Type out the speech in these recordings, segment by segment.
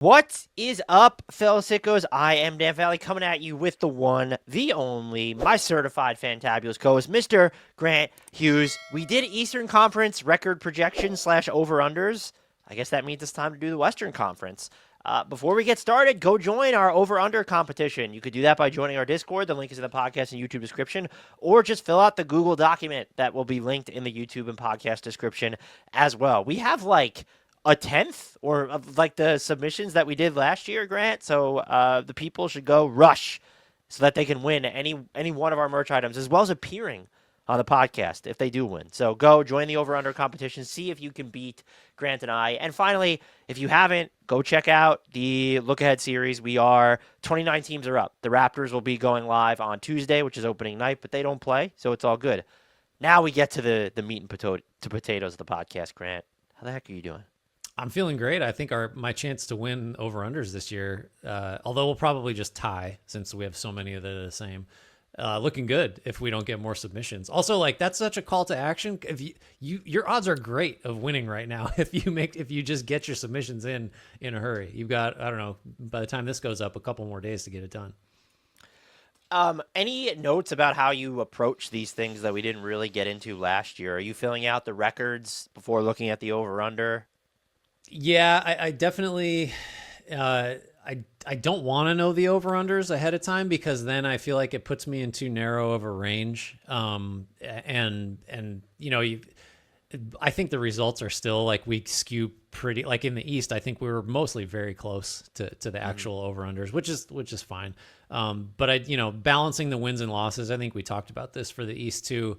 What is up, fellow sickos? I am Dan Valley coming at you with the one, the only, my certified fantabulous co-host, Mr. Grant Hughes. We did Eastern Conference record projections / over-unders. I guess that means it's time to do the Western Conference. Before we get started, go join our over-under competition. You could do that by joining our Discord. The link is in the podcast and YouTube description, or just fill out the Google document that will be linked in the YouTube and podcast description as well. We have a tenth or of the submissions that we did last year, Grant. So the people should go rush so that they can win any one of our merch items as well as appearing on the podcast if they do win. So go join the over under competition, see if you can beat Grant and I. And finally, if you haven't, go check out the Look Ahead series. 29 teams are up. The Raptors will be going live on Tuesday, which is opening night, but they don't play, so it's all good. Now we get to the meat and potatoes of the podcast, Grant. How the heck are you doing? I'm feeling great. I think my chance to win over-unders this year, although we'll probably just tie since we have so many that are the same, looking good if we don't get more submissions. Also, that's such a call to action. If your odds are great of winning right now if you just get your submissions in a hurry. You've got, I don't know, by the time this goes up, a couple more days to get it done. Any notes about how you approach these things that we didn't really get into last year? Are you filling out the records before looking at the over-under? Yeah, I definitely, I don't want to know the over-unders ahead of time because then I feel like it puts me in too narrow of a range. And I think the results are still we skew pretty, in the East, I think we were mostly very close to the actual over-unders, which is fine. But balancing the wins and losses, I think we talked about this for the East too.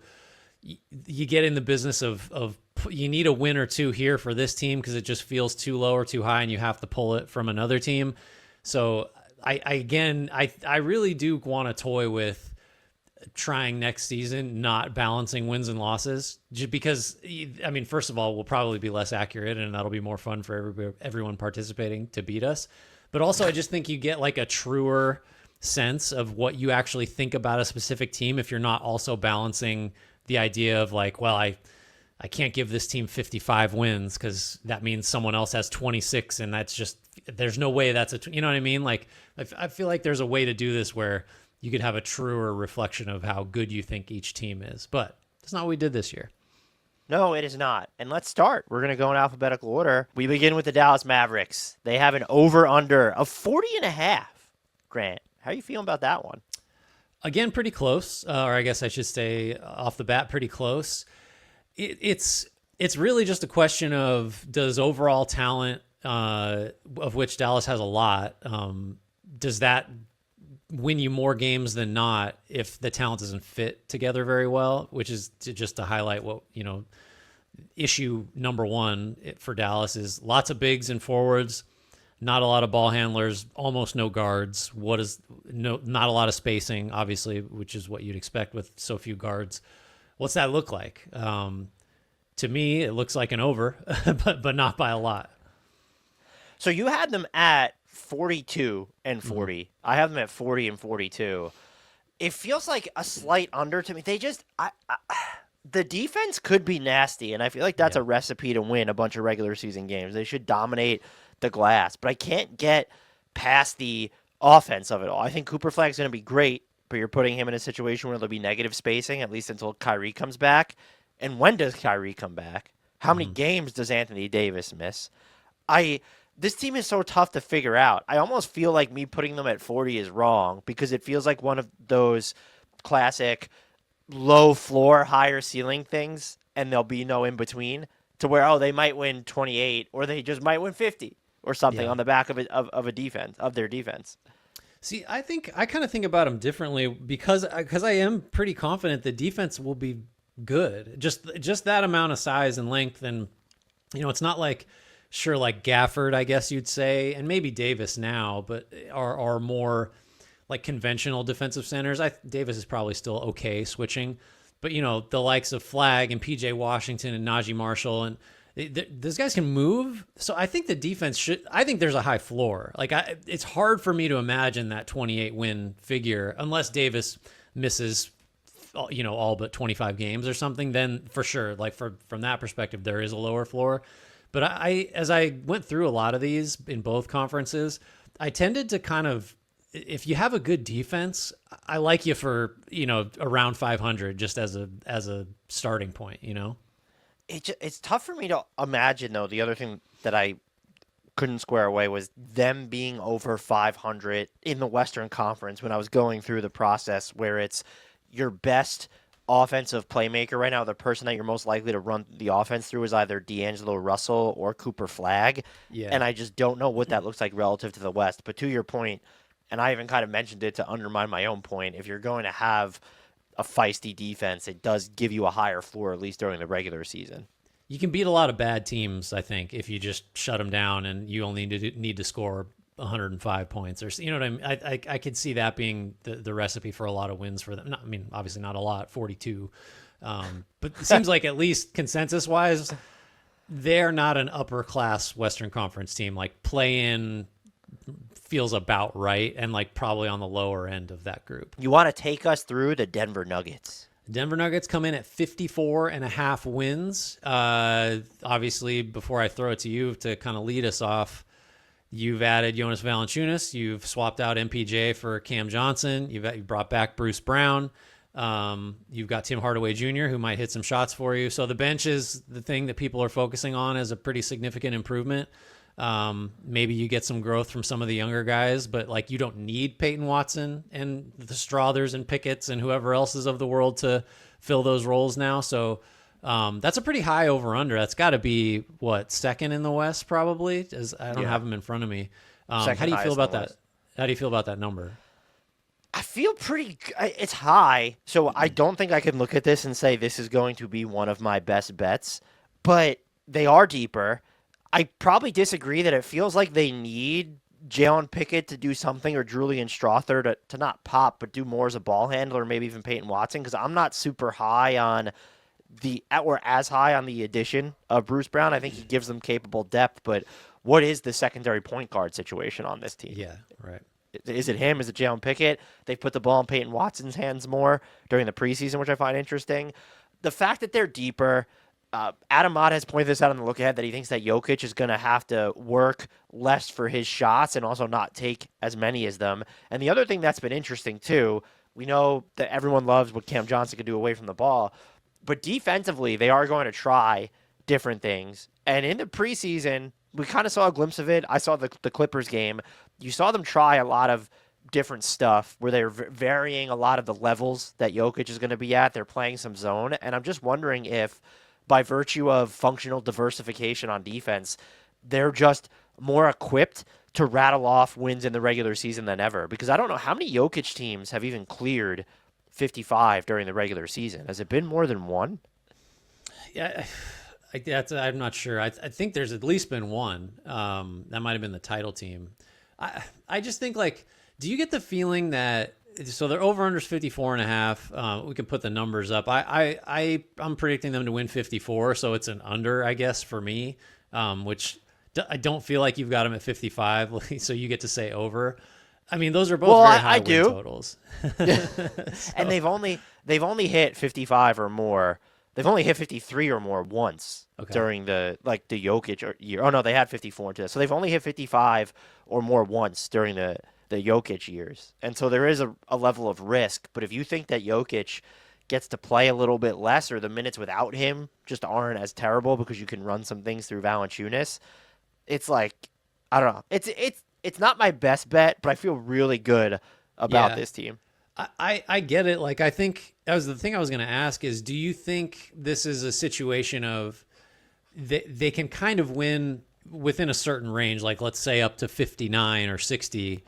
You get in the business of you need a win or two here for this team because it just feels too low or too high and you have to pull it from another team. So I really do want to toy with trying next season, not balancing wins and losses, just because, first of all, we'll probably be less accurate and that'll be more fun for everyone participating to beat us. But also I just think you get a truer sense of what you actually think about a specific team if you're not also balancing the idea of I can't give this team 55 wins because that means someone else has 26 and that's just, there's no way that's you know what I mean? I feel like there's a way to do this where you could have a truer reflection of how good you think each team is, but that's not what we did this year. No, it is not. And let's start. We're going to go in alphabetical order. We begin with the Dallas Mavericks. They have an over-under of 40.5. Grant, how are you feeling about that one? Again, pretty close, or I guess I should say off the bat, pretty close. It's really just a question of does overall talent, of which Dallas has a lot, does that win you more games than not if the talent doesn't fit together very well, which is just to highlight what, issue number one for Dallas is lots of bigs and forwards, not a lot of ball handlers, almost no guards. Not a lot of spacing, obviously, which is what you'd expect with so few guards. What's that look like? To me, it looks like an over, but not by a lot. So you had them at 42 and 40. Mm-hmm. I have them at 40 and 42. It feels like a slight under to me. The defense could be nasty, and I feel like that's a recipe to win a bunch of regular season games. They should dominate the glass, but I can't get past the offense of it all. I think Cooper Flag's going to be great, but you're putting him in a situation where there'll be negative spacing, at least until Kyrie comes back. And when does Kyrie come back? How many games does Anthony Davis miss? This team is so tough to figure out. I almost feel like me putting them at 40 is wrong because it feels like one of those classic low floor, higher ceiling things, and there'll be no in between to where, they might win 28 or they just might win 50 or something on the back of a defense, of their defense. See, I kind of think about them differently because I am pretty confident the defense will be good. Just that amount of size and length, and it's not like Gafford, I guess you'd say, and maybe Davis now, but are more like conventional defensive centers. Davis is probably still okay switching, but the likes of Flagg and PJ Washington and Najee Marshall and those guys can move. So I think the defense I think there's a high floor. It's hard for me to imagine that 28 win figure unless Davis misses, all but 25 games or something. Then for sure, from that perspective, there is a lower floor. But as I went through a lot of these in both conferences, I tended to kind of, if you have a good defense, I like you for, around 500 just as a starting point, It's tough for me to imagine, though. The other thing that I couldn't square away was them being over 500 in the Western Conference when I was going through the process where it's your best offensive playmaker right now. The person that you're most likely to run the offense through is either D'Angelo Russell or Cooper Flagg. Yeah. And I just don't know what that looks like relative to the West. But to your point, and I even kind of mentioned it to undermine my own point, if you're going to have a feisty defense, it does give you a higher floor, at least during the regular season. You can beat a lot of bad teams, I think, if you just shut them down and you only need to score 105 points, or what I mean. I could see that being the recipe for a lot of wins for them. Obviously not a lot, 42, but it seems like at least consensus wise, they're not an upper class Western Conference team. Like play-in feels about right, and like probably on the lower end of that group. You want to take us through the Denver Nuggets? Denver Nuggets come in at 54.5 wins. Obviously, before I throw it to you to kind of lead us off, you've added Jonas Valanciunas. You've swapped out MPJ for Cam Johnson. You brought back Bruce Brown. You've got Tim Hardaway Jr., who might hit some shots for you. So the bench is the thing that people are focusing on as a pretty significant improvement. Maybe you get some growth from some of the younger guys, but like you don't need Peyton Watson and the Strothers and Pickett's and whoever else is of the world to fill those roles now. So that's a pretty high over-under. That's got to be, second in the West probably? I don't have them in front of me. How do you feel about that? How do you feel about that number? I feel it's high, so I don't think I can look at this and say this is going to be one of my best bets, but they are deeper. I probably disagree that it feels like they need Jalen Pickett to do something or Julian Strawther to not pop, but do more as a ball handler, maybe even Peyton Watson, because I'm not super high on as high on the addition of Bruce Brown. I think he gives them capable depth, but what is the secondary point guard situation on this team? Yeah, right. Is it him? Is it Jalen Pickett? They've put the ball in Peyton Watson's hands more during the preseason, which I find interesting. The fact that they're deeper, Adam Mott has pointed this out on the look ahead that he thinks that Jokic is going to have to work less for his shots and also not take as many as them. And the other thing that's been interesting too, we know that everyone loves what Cam Johnson can do away from the ball, but defensively they are going to try different things. And in the preseason, we kind of saw a glimpse of it. I saw the Clippers game. You saw them try a lot of different stuff where they're varying a lot of the levels that Jokic is going to be at. They're playing some zone. And I'm just wondering if, by virtue of functional diversification on defense, they're just more equipped to rattle off wins in the regular season than ever. Because I don't know how many Jokic teams have even cleared 55 during the regular season. Has it been more than one? Yeah, I'm not sure. I think there's at least been one. That might have been the title team. I just think, like, do you get the feeling that, so their over-under's 54.5. We can put the numbers up. I'm predicting them to win 54, so it's an under, I guess, for me, which I don't feel like you've got them at 55, so you get to say over. I mean, those are both very high win totals. So. And they've only hit 55 or more. They've only hit 53 or more once during the Jokic year. Oh, no, they had 54 into this. So they've only hit 55 or more once during the Jokic years. And so there is a level of risk. But if you think that Jokic gets to play a little bit less, or the minutes without him just aren't as terrible because you can run some things through Valanciunas, it's like, I don't know. It's not my best bet, but I feel really good about this team. I get it. Like, I think that was the thing I was going to ask is, do you think this is a situation of they can kind of win within a certain range, like let's say up to 59 or 60,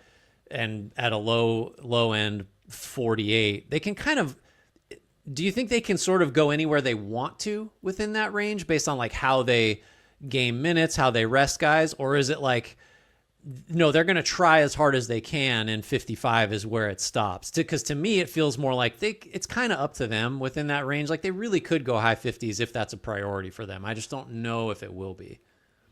and at a low end 48, they can kind of, do you think they can sort of go anywhere they want to within that range based on like how they game minutes, how they rest guys? Or is it like, no, they're going to try as hard as they can, and 55 is where it stops? Because to me, it feels more like it's kind of up to them within that range. Like they really could go high 50s if that's a priority for them. I just don't know if it will be.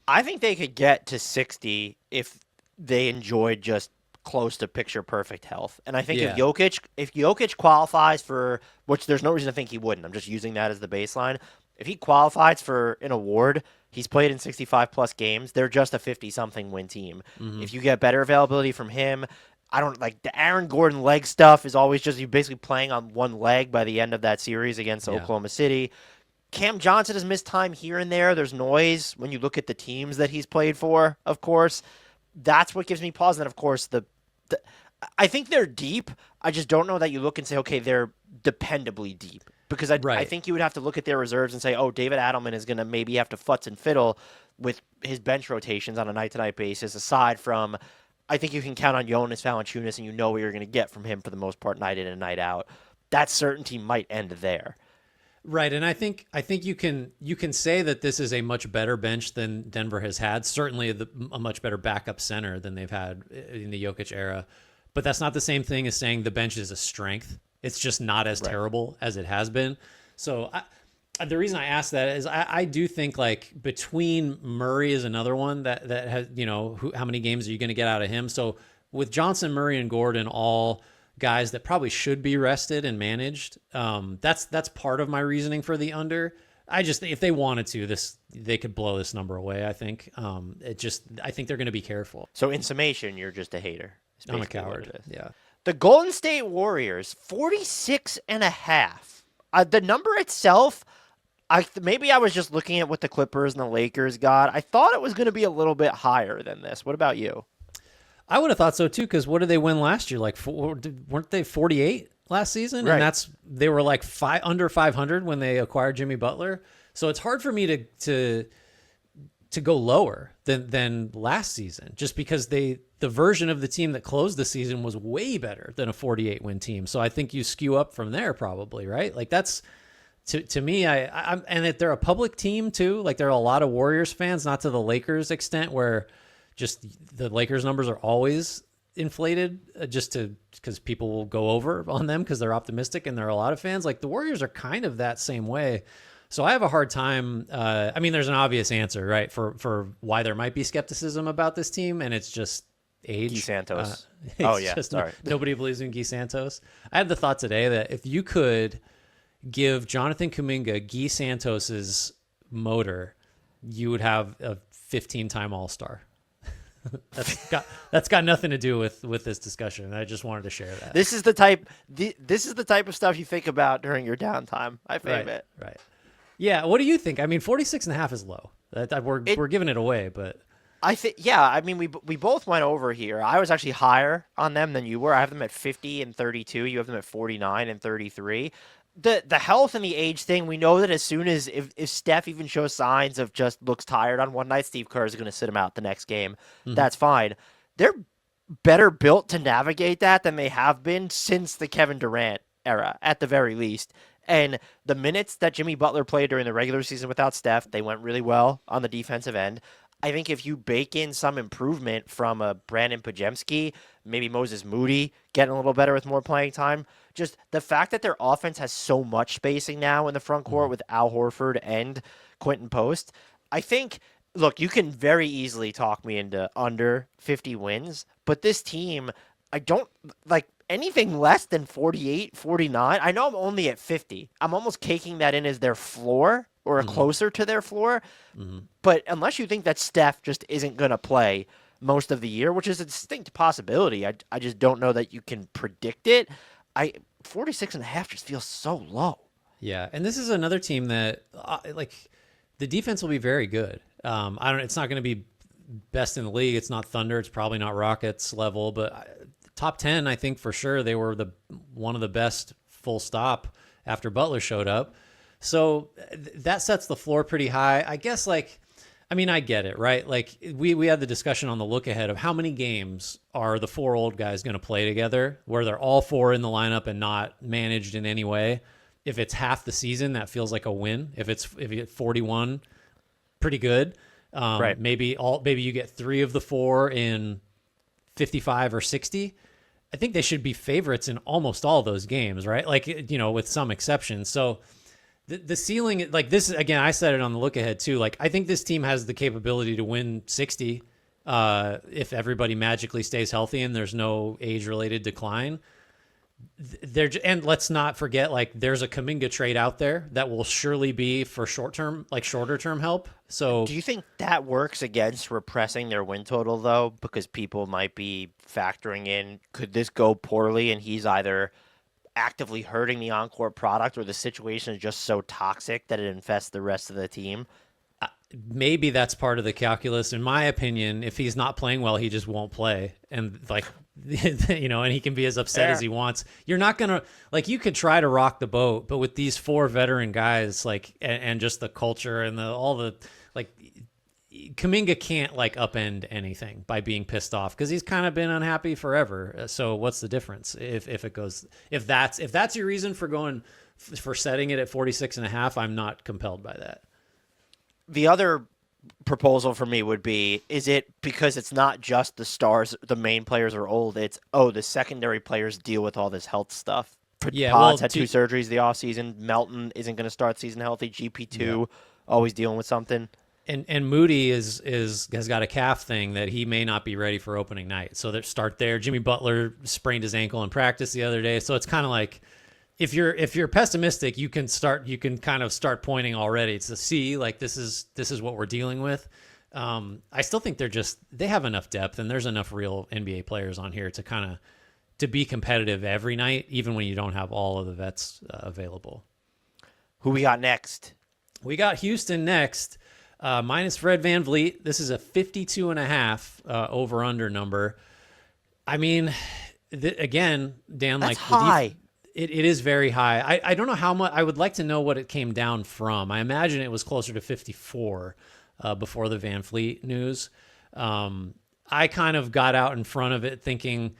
I think they could get to 60 if they enjoyed just close to picture perfect health. And I think if Jokic qualifies for, which there's no reason to think he wouldn't, I'm just using that as the baseline. If he qualifies for an award He's played in 65-plus games. They're just a 50-something win team. Mm-hmm. If you get better availability from him, I don't like the Aaron Gordon leg stuff is always just you basically playing on one leg by the end of that series against Oklahoma City. Cam Johnson has missed time here and there. There's noise when you look at the teams that he's played for, of course. That's what gives me pause. And then, of course, I think they're deep. I just don't know that you look and say, okay, they're dependably deep. Because I think you would have to look at their reserves and say, oh, David Adelman is going to maybe have to futz and fiddle with his bench rotations on a night-to-night basis, aside from I think you can count on Jonas Valanciunas and you know what you're going to get from him for the most part night in and night out. That certainty might end there. Right, and I think you can say that this is a much better bench than Denver has had. Certainly a much better backup center than they've had in the Jokic era. But that's not the same thing as saying the bench is a strength. It's just not as terrible as it has been. So the reason I ask that is I do think like between Murray is another one that has, how many games are you going to get out of him? So with Johnson, Murray, and Gordon, all guys that probably should be rested and managed, that's part of my reasoning for the under. I just if they wanted to, they could blow this number away. I think I think they're going to be careful. So in summation, you're just a hater. I'm a coward. Yeah. The Golden State Warriors, 46.5. The number itself, maybe I was just looking at what the Clippers and the Lakers got. I thought it was going to be a little bit higher than this. What about you? I would have thought so too, because what did they win last year? Weren't they 48 last season? Right. And they were like under 500 when they acquired Jimmy Butler. So it's hard for me to go lower than last season, just because the version of the team that closed the season was way better than a 48 win team. So I think you skew up from there probably, right? Like that's to me, I'm and that they're a public team too. Like there are a lot of Warriors fans, not to the Lakers extent where just the Lakers numbers are always inflated because people will go over on them because they're optimistic, and there are a lot of fans. Like the Warriors are kind of that same way. So I have a hard time. There's an obvious answer, right, for why there might be skepticism about this team, and it's just age. Guy Santos. Sorry. Nobody believes in Guy Santos. I had the thought today that if you could give Jonathan Kuminga Guy Santos's motor, you would have a 15-time All-Star. That's got nothing to do with this discussion. I just wanted to share that. This is the type of stuff you think about during your downtime. I think it. Right. Yeah. What do you think? 46.5 is low. We're giving it away, but I think we both went over here. I was actually higher on them than you were. I have them at 50 and 32. You have them at 49 and 33. The health and the age thing, we know that as soon as if Steph even shows signs of just looks tired on one night, Steve Kerr is going to sit him out the next game. Mm-hmm. That's fine. They're better built to navigate that than they have been since the Kevin Durant era, at the very least. And the minutes that Jimmy Butler played during the regular season without Steph, they went really well on the defensive end. I think if you bake in some improvement from a Brandon Podziemski, maybe Moses Moody getting a little better with more playing time, just the fact that their offense has so much spacing now in the front court with Al Horford and Quentin Post, I think, look, you can very easily talk me into under 50 wins, but this team, I don't like anything less than 48, 49. I know I'm only at 50. I'm almost caking that in as their floor or closer to their floor. Mm-hmm. But unless you think that Steph just isn't going to play most of the year, which is a distinct possibility, I just don't know that you can predict it. 46.5 just feels so low. Yeah, and this is another team that the defense will be very good. It's not going to be best in the league. It's not Thunder. It's probably not Rockets level, but top 10, I think for sure they were one of the best full stop after Butler showed up. So that sets the floor pretty high. I guess I get it, right? Like we had the discussion on the look ahead of how many games are the four old guys going to play together where they're all four in the lineup and not managed in any way. If it's half the season, that feels like a win. If you get 41, pretty good. Right. Maybe you get 3 of the 4 in 55 or 60. I think they should be favorites in almost all those games, right? With some exceptions. So the ceiling, like this, again, I said it on the look ahead too. Like I think this team has the capability to win 60 if everybody magically stays healthy and there's no age-related decline. And let's not forget, like, there's a Kuminga trade out there that will surely be for shorter term help. So Do you think that works against repressing their win total, though? Because people might be factoring in, could this go poorly and he's either actively hurting the on-court product or the situation is just so toxic that it infests the rest of the team? maybe that's part of the calculus. In my opinion, if he's not playing well, he just won't play. And like, and he can be as upset as he wants. You're not going to, like, you could try to rock the boat, but with these four veteran guys, like, and just the culture and all the, like, Kuminga can't like upend anything by being pissed off because he's kind of been unhappy forever. So what's the difference if that's your reason for setting it at 46.5? I'm not compelled by that. The other proposal for me would be, is it because it's not just the stars, the main players are old, it's, the secondary players deal with all this health stuff. Yeah, Pods had two surgeries the offseason. Melton isn't going to start season healthy. GP2 always dealing with something. And Moody has got a calf thing that he may not be ready for opening night. So start there. Jimmy Butler sprained his ankle in practice the other day. So it's kind of like, if you're pessimistic, you can kind of start pointing already to see, like, this is what we're dealing with. I still think they have enough depth, and there's enough real NBA players on here to be competitive every night, even when you don't have all of the vets available. Who we got next? We got Houston next. Minus Fred VanVleet. This is a 52.5 over-under number. I mean, again, Dan, that's like high. It is very high. I don't know how much. I would like to know what it came down from. I imagine it was closer to 54 before the VanVleet news. I kind of got out in front of it thinking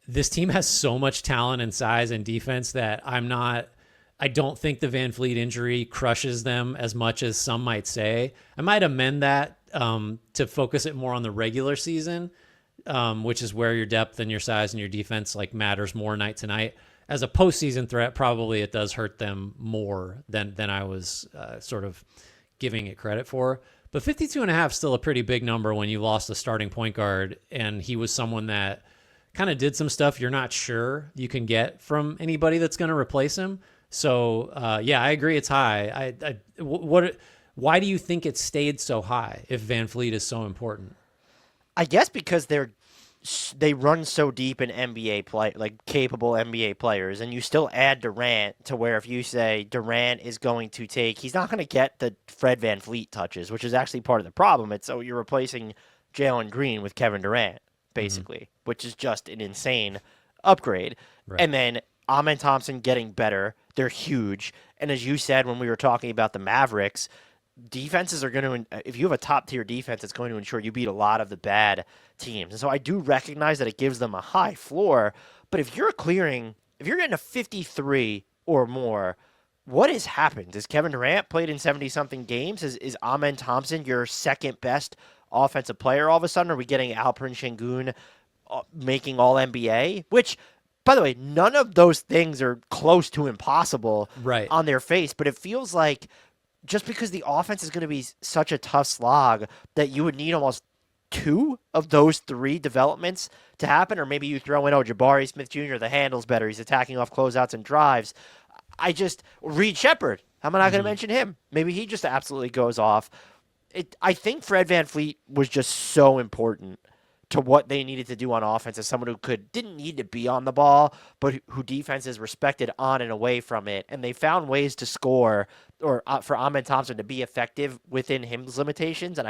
this team has so much talent and size and defense that I don't think the VanVleet injury crushes them as much as some might say. I might amend that to focus it more on the regular season, which is where your depth and your size and your defense like matters more night to night. As a postseason threat, probably it does hurt them more than I was sort of giving it credit for. But 52.5 is still a pretty big number when you lost a starting point guard, and he was someone that kind of did some stuff you're not sure you can get from anybody that's going to replace him. So, I agree it's high. Why do you think it stayed so high if VanVleet is so important? I guess because they run so deep in NBA play, like capable NBA players, and you still add Durant to where if you say Durant is going to he's not going to get the Fred VanVleet touches, which is actually part of the problem. It's you're replacing Jalen Green with Kevin Durant, basically, which is just an insane upgrade. Right. And then Amen Thompson getting better. They're huge. And as you said when we were talking about the Mavericks, defenses are going to, if you have a top-tier defense, it's going to ensure you beat a lot of the bad teams. And so I do recognize that it gives them a high floor, but if you're getting a 53 or more, what has happened? Has Kevin Durant played in 70-something games? Is Amen Thompson your second-best offensive player all of a sudden? Are we getting Alperen Şengün making All-NBA? Which, by the way, none of those things are close to impossible on their face, but it feels like just because the offense is going to be such a tough slog that you would need almost two of those three developments to happen, or maybe you throw in, Jabari Smith Jr., the handle's better. He's attacking off closeouts and drives. Reed Shepherd, how am I not going to mention him? Maybe he just absolutely goes off. I think Fred VanVleet was just so important to what they needed to do on offense as someone who didn't need to be on the ball, but who defenses respected on and away from it. And they found ways to score or for Amen Thompson to be effective within his limitations. And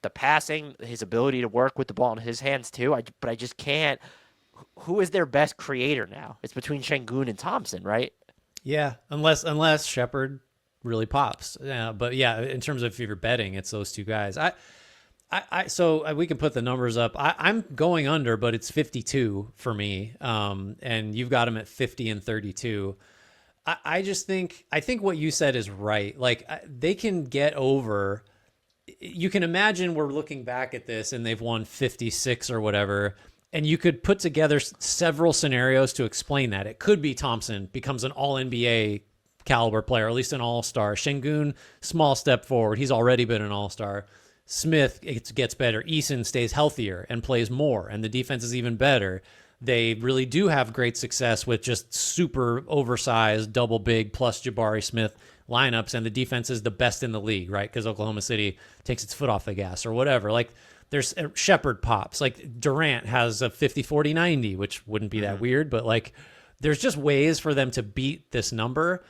the passing, his ability to work with the ball in his hands too. But I just can't. Who is their best creator now? It's between Şengün and Thompson, right? Yeah, unless Shepherd really pops. But yeah, in terms of if you're betting, it's those two guys. So we can put the numbers up. I'm going under, but it's 52 for me. And you've got them at 50 and 32. I think what you said is right. Like they can get over. You can imagine we're looking back at this and they've won 56 or whatever. And you could put together several scenarios to explain that. It could be Thompson becomes an all-NBA caliber player, or at least an all-star. Şengün, small step forward. He's already been an all-star. Smith gets better. Eason stays healthier and plays more, and the defense is even better. They really do have great success with just super oversized, double big plus Jabari Smith lineups, and the defense is the best in the league, right? Because Oklahoma City takes its foot off the gas or whatever. Like, there's Shepherd pops. Like, Durant has a 50-40-90, which wouldn't be that weird, but like, there's just ways for them to beat this number.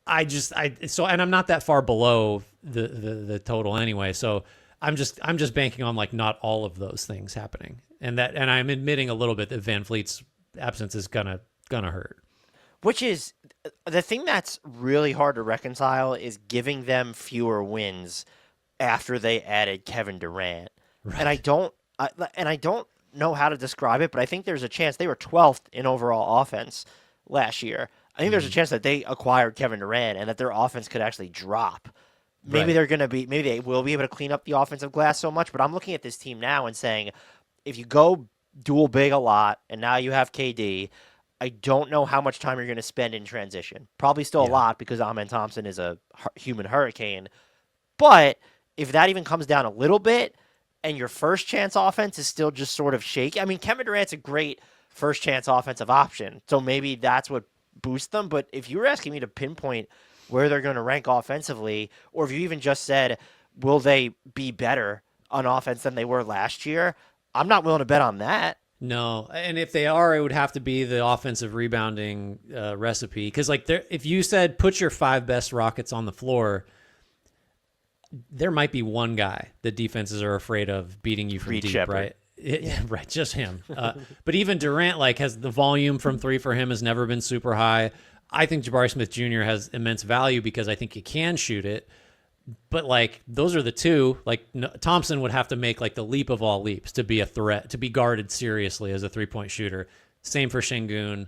And I'm not that far below the total anyway. So I'm just banking on like not all of those things happening. And I'm admitting a little bit that Van Fleet's absence is gonna hurt. Which is the thing that's really hard to reconcile is giving them fewer wins after they added Kevin Durant. Right. And I don't know how to describe it, but I think there's a chance they were 12th in overall offense last year. I think there's a chance that they acquired Kevin Durant and that their offense could actually drop. Maybe maybe they will be able to clean up the offensive glass so much, but I'm looking at this team now and saying, if you go dual big a lot and now you have KD, I don't know how much time you're going to spend in transition. Probably still a lot because Amen Thompson is a human hurricane. But if that even comes down a little bit and your first chance offense is still just sort of shaky, I mean, Kevin Durant's a great first chance offensive option. So maybe that's what boosts them. But if you were asking me to pinpoint where they're going to rank offensively, or if you even just said, will they be better on offense than they were last year, I'm not willing to bet on that. No, and if they are, it would have to be the offensive rebounding recipe. Because like, if you said put your 5 best Rockets on the floor, there might be one guy that defenses are afraid of beating you from Reed deep, Shepherd. right? Right, just him. But even Durant, like, has the volume from 3 for him has never been super high. I think Jabari Smith Jr. has immense value because I think he can shoot it. But like, those are the two. Like, Thompson would have to make like the leap of all leaps to be a threat, to be guarded seriously as a 3-point shooter. Same for Şengün.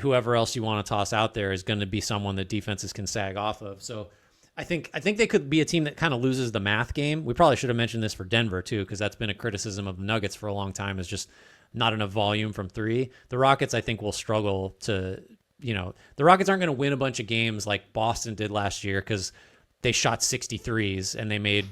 Whoever else you want to toss out there is going to be someone that defenses can sag off of. So I think they could be a team that kind of loses the math game. We probably should have mentioned this for Denver too, because that's been a criticism of the Nuggets for a long time, is just not enough volume from 3. The Rockets, I think, will struggle to, the Rockets aren't going to win a bunch of games like Boston did last year because they shot 63s and they made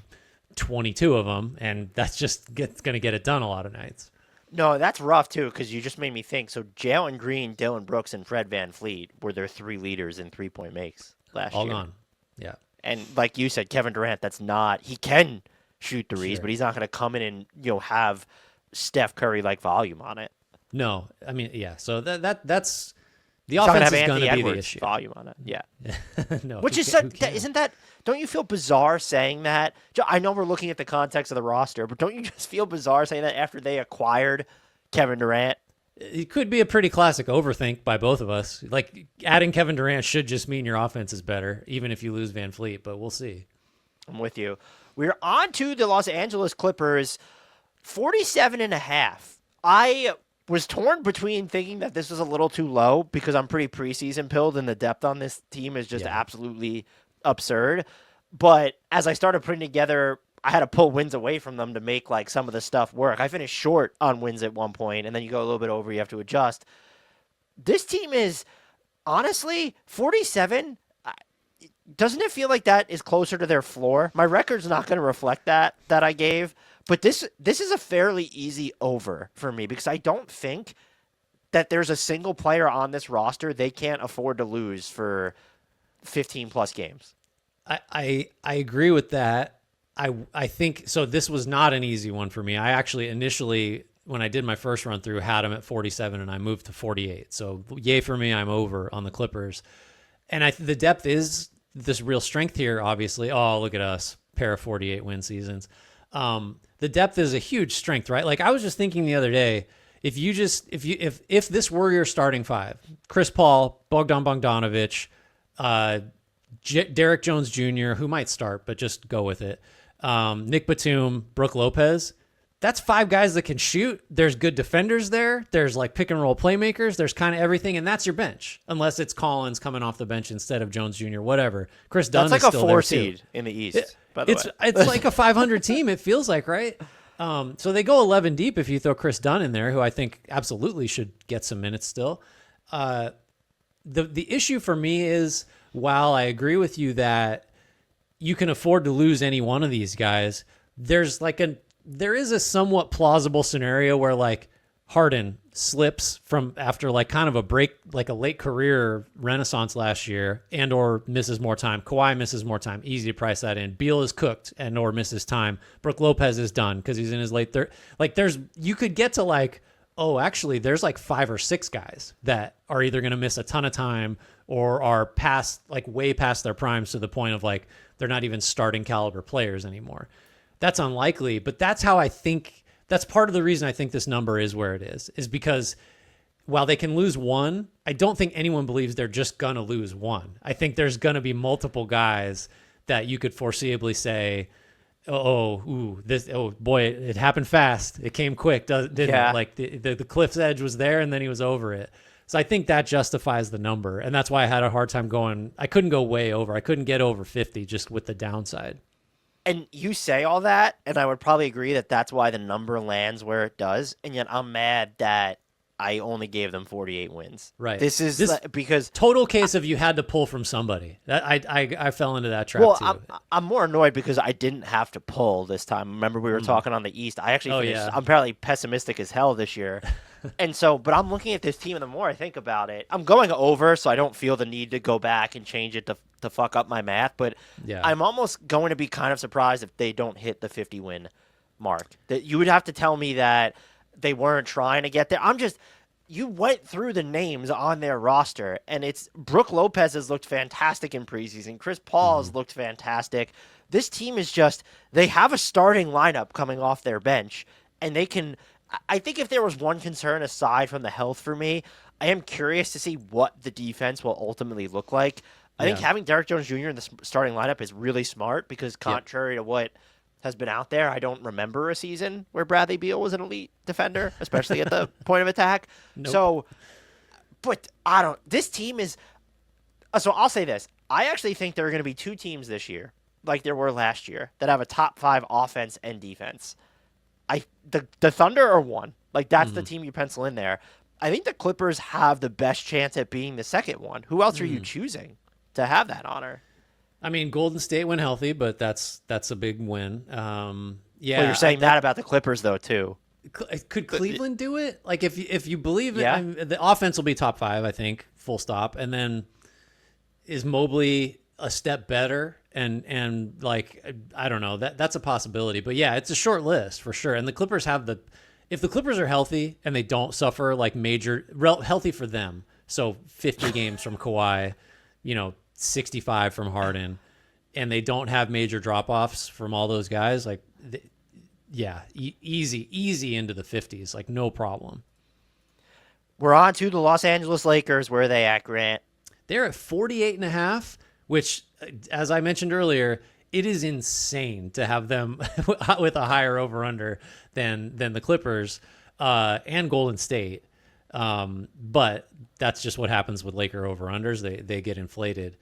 22 of them, and that's just going to get it done a lot of nights. No, that's rough too, because you just made me think. So Jalen Green, Dylan Brooks, and Fred VanVleet were their 3 leaders in 3-point makes last year. All gone. Yeah. And like you said, Kevin Durant, he can shoot threes, Sure. but he's not going to come in and have Steph Curry like volume on it. No, I mean, yeah. So that's the He's not offense gonna is have going to Anthony be the Edwards issue. volume on it. Yeah. No, Which is isn't that? Don't you feel bizarre saying that? I know we're looking at the context of the roster, but don't you just feel bizarre saying that after they acquired Kevin Durant? It could be a pretty classic overthink by both of us. Like, adding Kevin Durant should just mean your offense is better, even if you lose Van Fleet, but we'll see. I'm with you. We're on to the Los Angeles Clippers, 47.5. I was torn between thinking that this was a little too low because I'm pretty preseason pilled and the depth on this team is just absolutely absurd. But as I started putting together, I had to pull wins away from them to make like some of the stuff work. I finished short on wins at one point, and then you go a little bit over, you have to adjust. This team is, honestly, 47. Doesn't it feel like that is closer to their floor? My record's not going to reflect that I gave, but this is a fairly easy over for me because I don't think that there's a single player on this roster they can't afford to lose for 15 plus games. I agree with that. I think so. This was not an easy one for me. I actually initially, when I did my first run through, had them at 47 and I moved to 48. So yay for me. I'm over on the Clippers. And the depth is this real strength here, obviously. Oh, look at us. Pair of 48 win seasons. The depth is a huge strength, right? Like, I was just thinking the other day, if this were your starting 5, Chris Paul, Bogdan Bogdanovic, Derek Jones Jr., who might start, but just go with it. Nick Batum, Brook Lopez. That's 5 guys that can shoot. There's good defenders there. There's like pick and roll playmakers. There's kind of everything, and that's your bench, unless it's Collins coming off the bench instead of Jones Jr. Whatever. Chris Dunn. That's like is a still 4 there seed too. in the East. By the way, It's like a 500 team. It feels like, right? So they go 11 deep if you throw Chris Dunn in there, who I think absolutely should get some minutes still. The issue for me is, while I agree with you that you can afford to lose any one of these guys, there is a somewhat plausible scenario where like Harden slips from after like kind of a break, like a late career renaissance last year, and or misses more time. Kawhi misses more time. Easy to price that in. Beal is cooked and or misses time. Brook Lopez is done because he's in his late third. Like you could get to like, oh, actually there's like 5 or 6 guys that are either going to miss a ton of time or are past, like way past their primes to the point of like, they're not even starting caliber players anymore. That's unlikely, but that's how I think. That's part of the reason I think this number is where it is because while they can lose one, I don't think anyone believes they're just going to lose one. I think there's going to be multiple guys that you could foreseeably say, oh boy, it happened fast. It came quick, didn't it? Like the cliff's edge was there and then he was over it. So I think that justifies the number. And that's why I had a hard time going. I couldn't go way over. I couldn't get over 50 just with the downside. And you say all that, and I would probably agree that that's why the number lands where it does. And yet I'm mad that I only gave them 48 wins. Right. This is because total case of you had to pull from somebody. That I fell into that trap too. I'm more annoyed because I didn't have to pull this time. Remember we were talking on the East. I actually finished. I'm apparently pessimistic as hell this year. And so, but I'm looking at this team, and the more I think about it, I'm going over, so I don't feel the need to go back and change it to fuck up my math. But I'm almost going to be kind of surprised if they don't hit the 50-win mark. That you would have to tell me that they weren't trying to get there. You went through the names on their roster, and it's Brook Lopez has looked fantastic in preseason. Chris Paul has looked fantastic. This team is just, they have a starting lineup coming off their bench, and they can. I think if there was one concern aside from the health for me, I am curious to see what the defense will ultimately look like. I think having Derrick Jones Jr. in the starting lineup is really smart because contrary to what has been out there, I don't remember a season where Bradley Beal was an elite defender, especially at the point of attack. Nope. So, but this team is, so I'll say this. I actually think there are going to be 2 teams this year, like there were last year, that have a top 5 offense and defense. The Thunder are one. Like, that's the team you pencil in there. I think the Clippers have the best chance at being the second one. Who else are you choosing to have that honor? I mean, Golden State when healthy, but that's a big win. Well, you're saying that about the Clippers, though, too. Could Cleveland do it? Like, if you believe it, I mean, the offense will be top 5, I think, full stop. And then is Mobley a step better? And like, I don't know, that's a possibility, but yeah, it's a short list for sure. And the Clippers if the Clippers are healthy and they don't suffer like healthy for them. So 50 games from Kawhi, 65 from Harden, and they don't have major drop-offs from all those guys. Like, easy into the 50s, like no problem. We're on to the Los Angeles Lakers. Where are they at, Grant? They're at 48.5, which, as I mentioned earlier, it is insane to have them with a higher over-under than the Clippers and Golden State. But that's just what happens with Laker over-unders. They get inflated.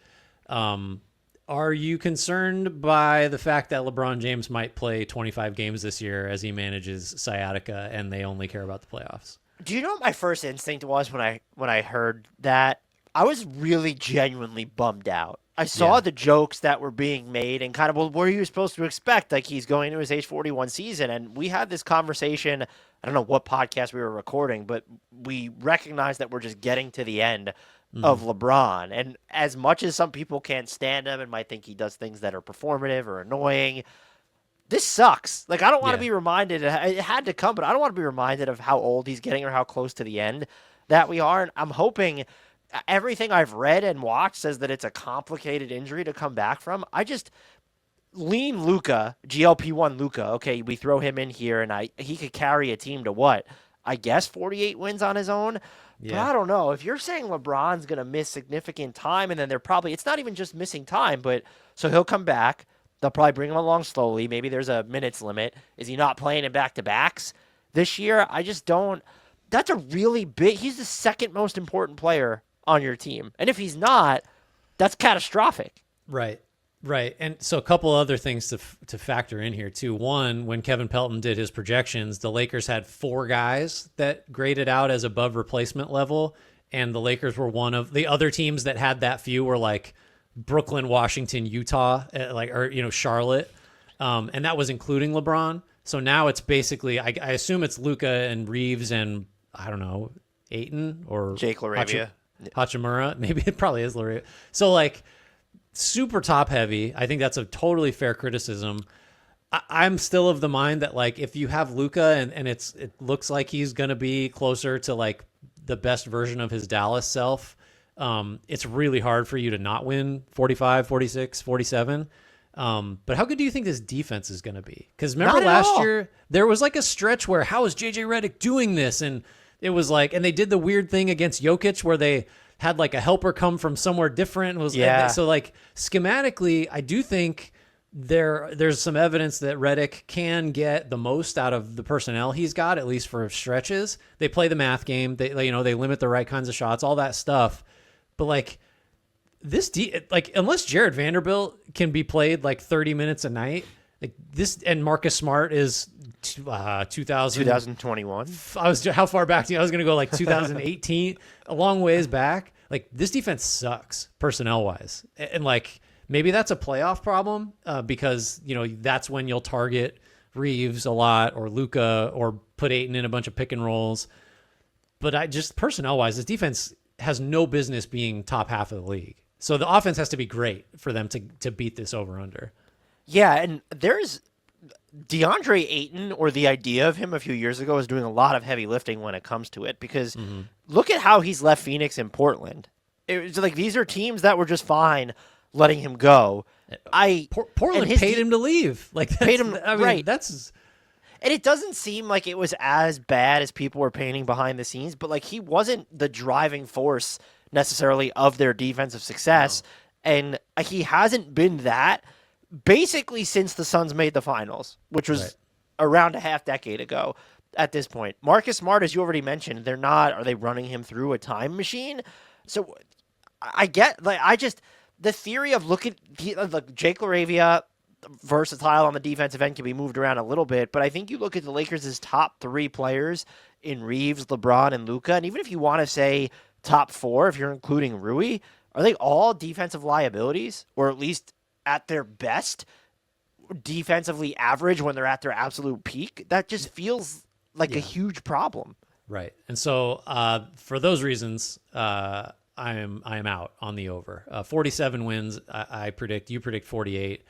Are you concerned by the fact that LeBron James might play 25 games this year as he manages sciatica and they only care about the playoffs? Do you know what my first instinct was when I heard that? I was really genuinely bummed out. I saw the jokes that were being made and kind of, well, what are you supposed to expect? Like, he's going to his age 41 season. And we had this conversation. I don't know what podcast we were recording, but we recognized that we're just getting to the end of LeBron. And as much as some people can't stand him and might think he does things that are performative or annoying, this sucks. Like, I don't want to be reminded. It had to come, but I don't want to be reminded of how old he's getting or how close to the end that we are. And I'm hoping everything I've read and watched says that it's a complicated injury to come back from. I just lean Luka, GLP-1 Luka. Okay, we throw him in here, and he could carry a team to what? I guess 48 wins on his own. Yeah. But I don't know. If you're saying LeBron's going to miss significant time, and then it's not even just missing time, but so he'll come back. They'll probably bring him along slowly. Maybe there's a minutes limit. Is he not playing in back-to-backs this year? I just don't. That's a really big. He's the second most important player on your team. And if he's not, that's catastrophic. Right. And so a couple other things to factor in here too. One, when Kevin Pelton did his projections, the Lakers had 4 guys that graded out as above replacement level. And the Lakers were one of the other teams that had that few were like Brooklyn, Washington, Utah, Charlotte. And that was including LeBron. So now it's basically, I assume it's Luka and Reeves and I don't know, Ayton or Jake LaRavia. Hachimura. Maybe it probably is LaRavia. So like super top heavy. I think that's a totally fair criticism. I'm still of the mind that like if you have Luka and it looks like he's going to be closer to like the best version of his Dallas self, it's really hard for you to not win 45, 46, 47. But how good do you think this defense is going to be? Because remember last year, there was like a stretch where how is JJ Redick doing this? And it was like, and they did the weird thing against Jokic where they had like a helper come from somewhere different. So like schematically, I do think there's some evidence that Redick can get the most out of the personnel he's got, at least for stretches. They play the math game. They limit the right kinds of shots, all that stuff. But like unless Jared Vanderbilt can be played like 30 minutes a night, like this, and Marcus Smart is 2021. How far back do you? I was going to go like 2018, a long ways back. Like this defense sucks personnel wise, and like maybe that's a playoff problem because that's when you'll target Reeves a lot or Luka or put Ayton in a bunch of pick and rolls. But I just personnel wise, this defense has no business being top half of the league. So the offense has to be great for them to beat this over under. Yeah, and there's DeAndre Ayton, or the idea of him a few years ago, is doing a lot of heavy lifting when it comes to it, because look at how he's left Phoenix and Portland. It was like these are teams that were just fine letting him go. Portland paid him to leave. Like paid him, right? And it doesn't seem like it was as bad as people were painting behind the scenes, but like he wasn't the driving force necessarily of their defensive success. No. And he hasn't been that basically since the Suns made the finals, which was around a half decade ago at this point. Marcus Smart, as you already mentioned, are they running him through a time machine? So I get, the theory of look at Jake LaRavia, versatile on the defensive end, can be moved around a little bit, but I think you look at the Lakers' top three players in Reeves, LeBron, and Luka, and even if you want to say top four, if you're including Rui, are they all defensive liabilities, or at least at their best defensively average when they're at their absolute peak? That just feels like a huge problem. Right. And so for those reasons, I am out on the over. 47 wins, I predict. You predict 48.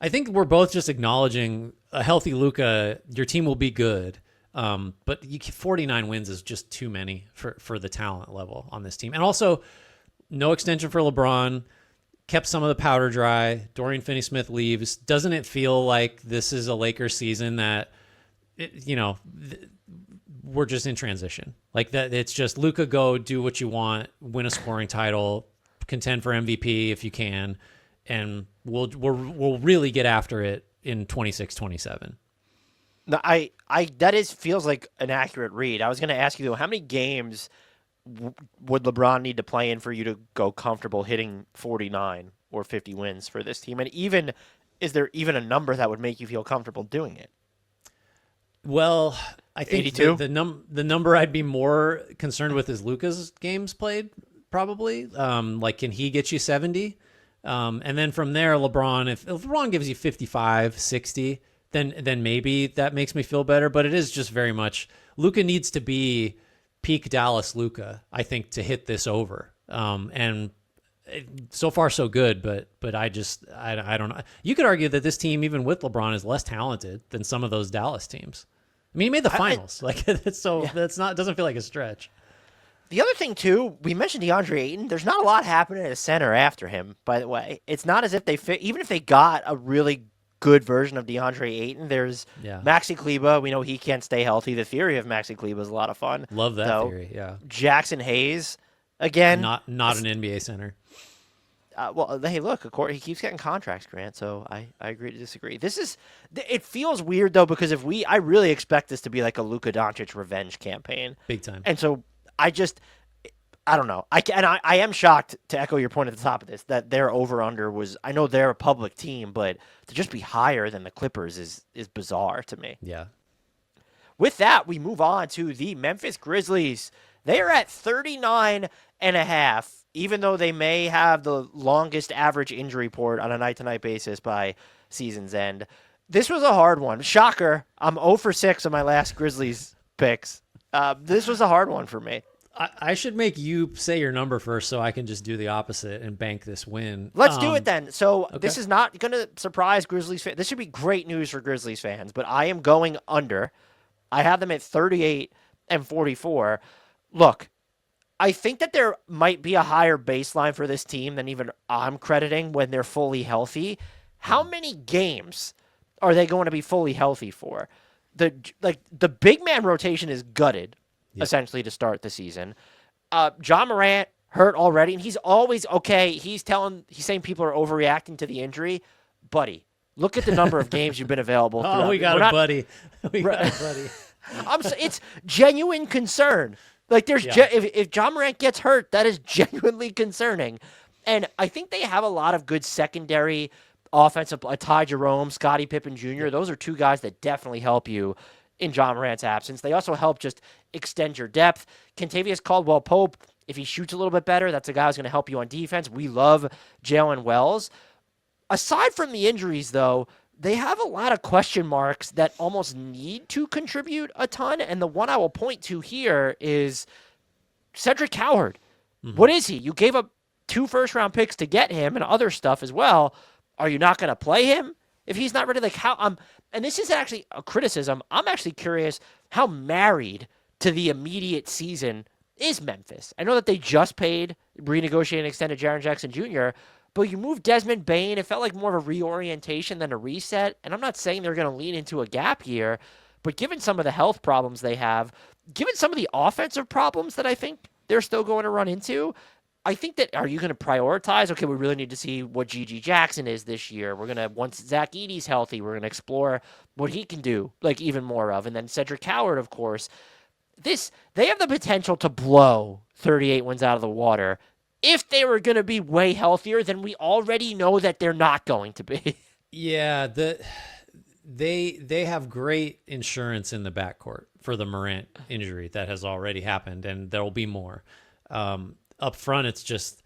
I think we're both just acknowledging a healthy Luka, your team will be good. But 49 wins is just too many for the talent level on this team. And also, no extension for LeBron, kept some of the powder dry. Dorian Finney-Smith leaves. Doesn't it feel like this is a Lakers season that, we're just in transition? Like that, it's just Luka, go do what you want, win a scoring title, contend for MVP if you can, and we'll really get after it in 26-27. No, feels like an accurate read. I was going to ask you though, how many games would LeBron need to play in for you to go comfortable hitting 49 or 50 wins for this team? And is there even a number that would make you feel comfortable doing it? Well, I think 82? the number I'd be more concerned with is Luka's games played, probably. Like, can he get you 70? And then from there, LeBron, if LeBron gives you 55, 60, then maybe that makes me feel better. But it is just very much Luka needs to be peak Dallas Luka, I think, to hit this over. And so far so good, but I don't know. You could argue that this team, even with LeBron, is less talented than some of those Dallas teams. I mean, he made the finals. Doesn't feel like a stretch. The other thing too, we mentioned DeAndre Ayton. There's not a lot happening at a center after him, by the way. It's not as if even if they got a really good version of DeAndre Ayton, there's Maxi Kleber. We know he can't stay healthy. The theory of Maxi Kleber is a lot of fun. Love that theory, yeah. Jackson Hayes, again. Not an NBA center. Well, hey, look, he keeps getting contracts, Grant, so I agree to disagree. It feels weird, though, because I really expect this to be like a Luka Doncic revenge campaign. Big time. And so I don't know. I am shocked, to echo your point at the top of this, that their over-under was, I know they're a public team, but to just be higher than the Clippers is bizarre to me. Yeah. With that, we move on to the Memphis Grizzlies. They are at 39.5, even though they may have the longest average injury report on a night-to-night basis by season's end. This was a hard one. Shocker. I'm 0 for 6 on my last Grizzlies picks. This was a hard one for me. I should make you say your number first so I can just do the opposite and bank this win. Let's do it then. So okay. This is not going to surprise Grizzlies fans. This should be great news for Grizzlies fans, but I am going under. I have them at 38 and 44. Look, I think that there might be a higher baseline for this team than even I'm crediting when they're fully healthy. How many games are they going to be fully healthy for? The big man rotation is gutted, essentially, to start the season. John Morant hurt already, and he's always okay. He's saying people are overreacting to the injury. Buddy, look at the number of games you've been available. Oh, we got a buddy. We got a buddy. It's genuine concern. Like if John Morant gets hurt, that is genuinely concerning. And I think they have a lot of good secondary offensive. Ty Jerome, Scottie Pippen Jr. Those are two guys that definitely help you in John Morant's absence. They also help just extend your depth. Kentavious Caldwell-Pope, if he shoots a little bit better, that's a guy who's going to help you on defense. We love Jalen Wells. Aside from the injuries, though, they have a lot of question marks that almost need to contribute a ton. And the one I will point to here is Cedric Coward. Mm-hmm. What is he? You gave up 2 first-round picks to get him and other stuff as well. Are you not going to play him if he's not ready? Like how? And this is actually a criticism. I'm actually curious how married to the immediate season is Memphis. I know that they just paid, renegotiated and extended Jaren Jackson Jr., but you moved Desmond Bane. It felt like more of a reorientation than a reset. And I'm not saying they're going to lean into a gap year, but given some of the health problems they have, given some of the offensive problems that I think they're still going to run into, I think that, are you going to prioritize? Okay, we really need to see what G.G. Jackson is this year. We're going to, once Zach Edey's healthy, we're going to explore what he can do, like even more of. And then Cedric Coward, of course. They have the potential to blow 38 wins out of the water if they were going to be way healthier than we already know that they're not going to be. Yeah, they have great insurance in the backcourt for the Morant injury that has already happened, and there will be more. Up front, it's just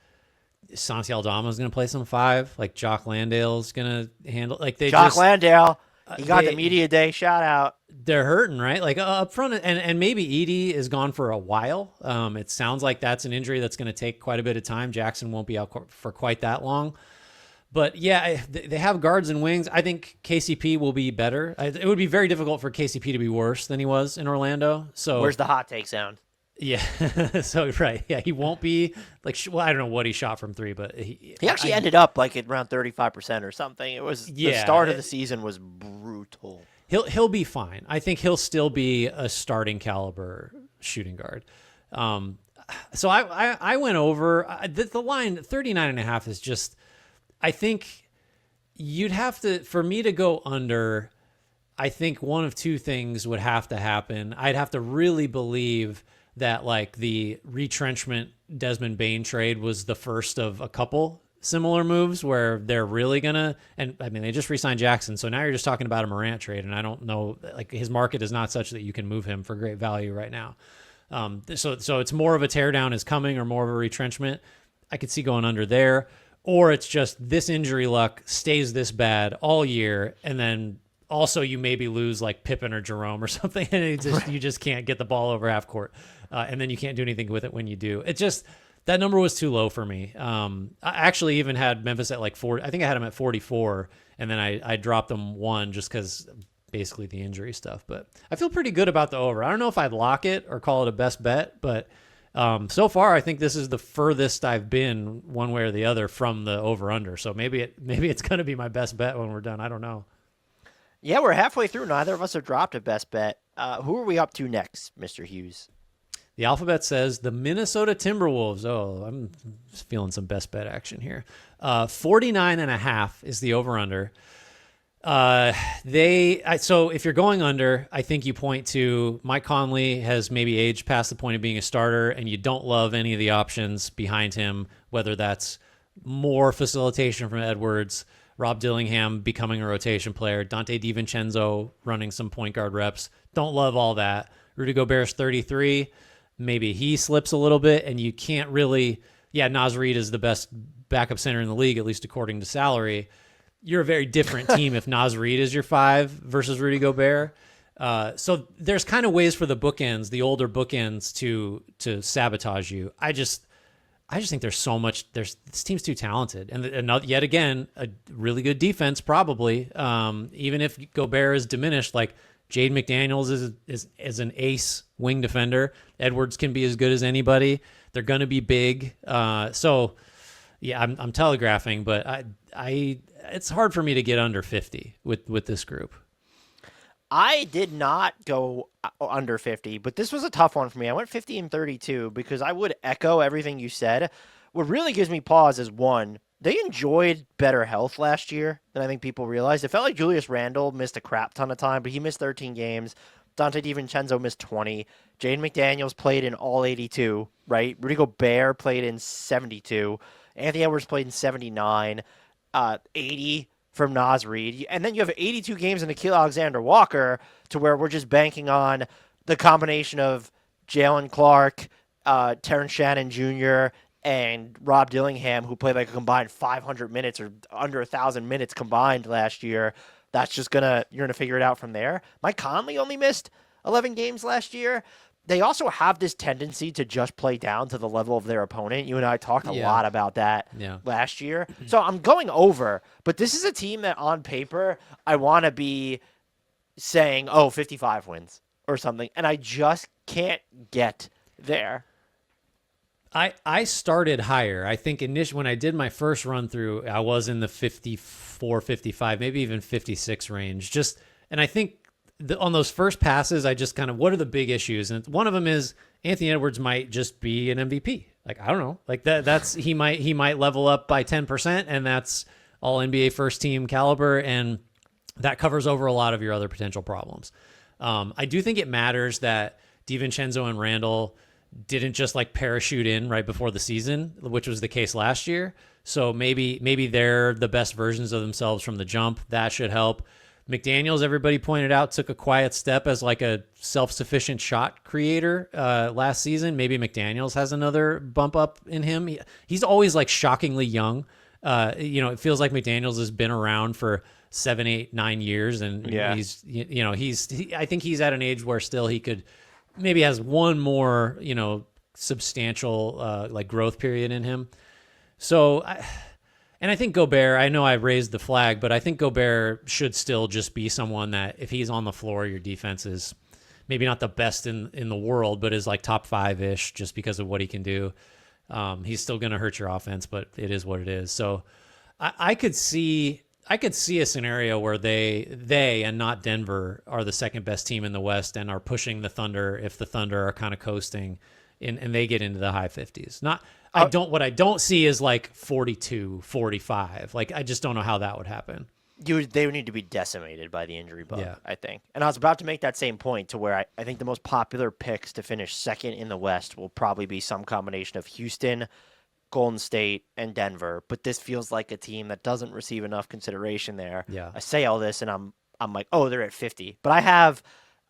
Santi Aldama is going to play some 5. Like Jock Landale's going to handle. Like Jock Landale, he got the media day shout out. They're hurting, right? Like up front, and maybe Edey is gone for a while. It sounds like that's an injury that's going to take quite a bit of time. Jackson won't be out for quite that long. But yeah, they have guards and wings. I think KCP will be better. It would be very difficult for KCP to be worse than he was in Orlando. So where's the hot take sound? Yeah. So, right. Yeah. He won't be like, well, I don't know what he shot from 3, but he actually ended up like at around 35% or something. It was the start of the season was brutal. He'll be fine. I think he'll still be a starting caliber shooting guard. So I went over the line 39.5 is just, I think you'd have to, for me to go under, I think one of 2 things would have to happen. I'd have to really believe that like the retrenchment Desmond Bane trade was the first of a couple similar moves where they're really gonna, and I mean, they just re-signed Jackson. So now you're just talking about a Morant trade. And I don't know, like his market is not such that you can move him for great value right now. So it's more of a teardown is coming or more of a retrenchment. I could see going under there, or it's just this injury luck stays this bad all year. And then also you maybe lose like Pippen or Jerome or something. And you just can't get the ball over half court. And then you can't do anything with it when you do. It just, that number was too low for me. I actually even had Memphis at like 40. I think I had them at 44, and then I dropped them 1 just because basically the injury stuff. But I feel pretty good about the over. I don't know if I'd lock it or call it a best bet, but so far I think this is the furthest I've been one way or the other from the over under. So maybe it's going to be my best bet when we're done. I don't know. Yeah, we're halfway through. Neither of us have dropped a best bet. Who are we up to next, Mr. Hughes? The alphabet says the Minnesota Timberwolves. Oh, I'm feeling some best bet action here. 49.5 is the over-under. So if you're going under, I think you point to Mike Conley has maybe aged past the point of being a starter, and you don't love any of the options behind him, whether that's more facilitation from Edwards, Rob Dillingham becoming a rotation player, Dante DiVincenzo running some point guard reps. Don't love all that. Rudy Gobert's 33. Maybe he slips a little bit, and you can't really, Naz Reid is the best backup center in the league, at least according to salary. You're a very different team if Naz Reid is your 5 versus Rudy Gobert. So there's kind of ways for the bookends, the older bookends, to sabotage you. I just think there's so much. This team's too talented, and yet again, a really good defense probably. Even if Gobert is diminished, like Jaden McDaniels is an ace wing defender. Edwards can be as good as anybody. They're going to be big. So yeah, I'm telegraphing, but it's hard for me to get under 50 with this group. I did not go under 50, but this was a tough one for me. I went 50 and 32 because I would echo everything you said. What really gives me pause is, one, they enjoyed better health last year than I think people realized. It felt like Julius Randle missed a crap ton of time, but he missed 13 games. Dante DiVincenzo missed 20. Jaden McDaniels played in all 82, right? Rudy Gobert played in 72. Anthony Edwards played in 79. 80 from Naz Reid. And then you have 82 games in Nickeil Alexander-Walker, to where we're just banking on the combination of Jalen Clark, Terrence Shannon Jr., and Rob Dillingham, who played like a combined 500 minutes or under 1,000 minutes combined last year. That's just you're gonna figure it out from there. Mike Conley only missed 11 games last year. They also have this tendency to just play down to the level of their opponent. You and I talked a lot about that last year. So I'm going over, but this is a team that on paper I want to be saying, 55 wins or something, and I just can't get there. I started higher. I think initially when I did my first run through, I was in the 54, 55, maybe even 56 range. And I think on those first passes, I just kind of, what are the big issues? And one of them is Anthony Edwards might just be an MVP. Like, I don't know. Like that's he might level up by 10%, and that's all NBA first team caliber, and that covers over a lot of your other potential problems. I do think it matters that DiVincenzo and Randall didn't just like parachute in right before the season, which was the case last year. So maybe they're the best versions of themselves from the jump. That should help. McDaniels, everybody pointed out, took a quiet step as like a self-sufficient shot creator last season. Maybe McDaniels has another bump up in him. He's always like shockingly young. It feels like McDaniels has been around for 7, 8, 9 years, and I think he's at an age where still he could maybe has one more substantial like growth period in him. So I think Gobert, I know I raised the flag, but I think Gobert should still just be someone that if he's on the floor, your defense is maybe not the best in the world, but is like top 5-ish just because of what he can do. He's still going to hurt your offense, but it is what it is. So I could see a scenario where they and not Denver are the second best team in the West and are pushing the Thunder if the Thunder are kind of coasting and they get into the high 50s. What I don't see is like 42, 45. Like, I just don't know how that would happen. They would need to be decimated by the injury bug, I think. And I was about to make that same point to where I think the most popular picks to finish second in the West will probably be some combination of Houston, Golden State, and Denver. But this feels like a team that doesn't receive enough consideration there. Yeah. I say all this and I'm like, they're at 50. But I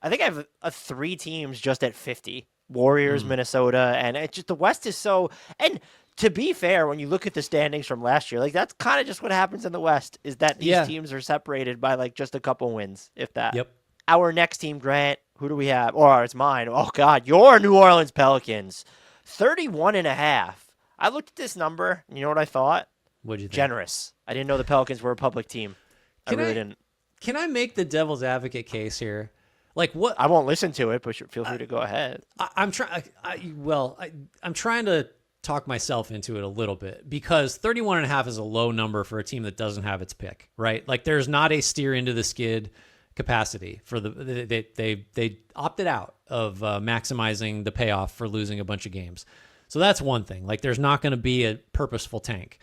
think I have 3 teams just at 50. Warriors, Minnesota, and it's just the West is so. And to be fair, when you look at the standings from last year, like that's kind of just what happens in the West is that these teams are separated by like just a couple wins, if that. Yep. Our next team, Grant, who do we have? Or it's mine. Oh God, your New Orleans Pelicans, 31.5. I looked at this number, and you know what I thought? What'd you think? Generous. I didn't know the Pelicans were a public team. I really didn't. Can I make the devil's advocate case here? Like what? I won't listen to it, but feel free to go ahead. I'm trying to talk myself into it a little bit because 31.5 is a low number for a team that doesn't have its pick, right? Like there's not a steer into the skid capacity for they opted out of maximizing the payoff for losing a bunch of games. So that's one thing. Like there's not going to be a purposeful tank.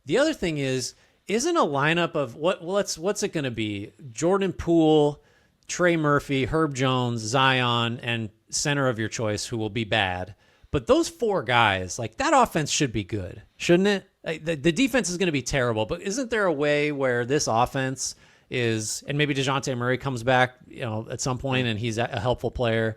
The other thing isn't a lineup of what's it going to be? Jordan Poole, Trey Murphy, Herb Jones, Zion, and center of your choice who will be bad. But those 4 guys, like that offense should be good, shouldn't it? Like, the defense is going to be terrible, but isn't there a way where this offense is, and maybe DeJounte Murray comes back, at some point and he's a helpful player.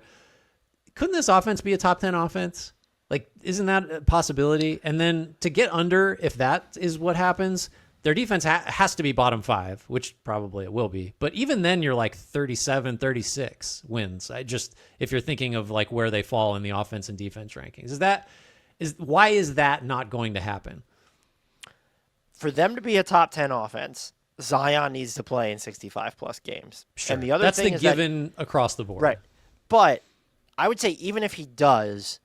Couldn't this offense be a top 10 offense? Like, isn't that a possibility? And then to get under, if that is what happens, their defense has to be bottom 5, which probably it will be. But even then, you're like 37, 36 wins. If you're thinking of like where they fall in the offense and defense rankings, why is that not going to happen? For them to be a top 10 offense, Zion needs to play in 65-plus games. Sure. And the other That's thing the given across the board. Right. But I would say even if he does,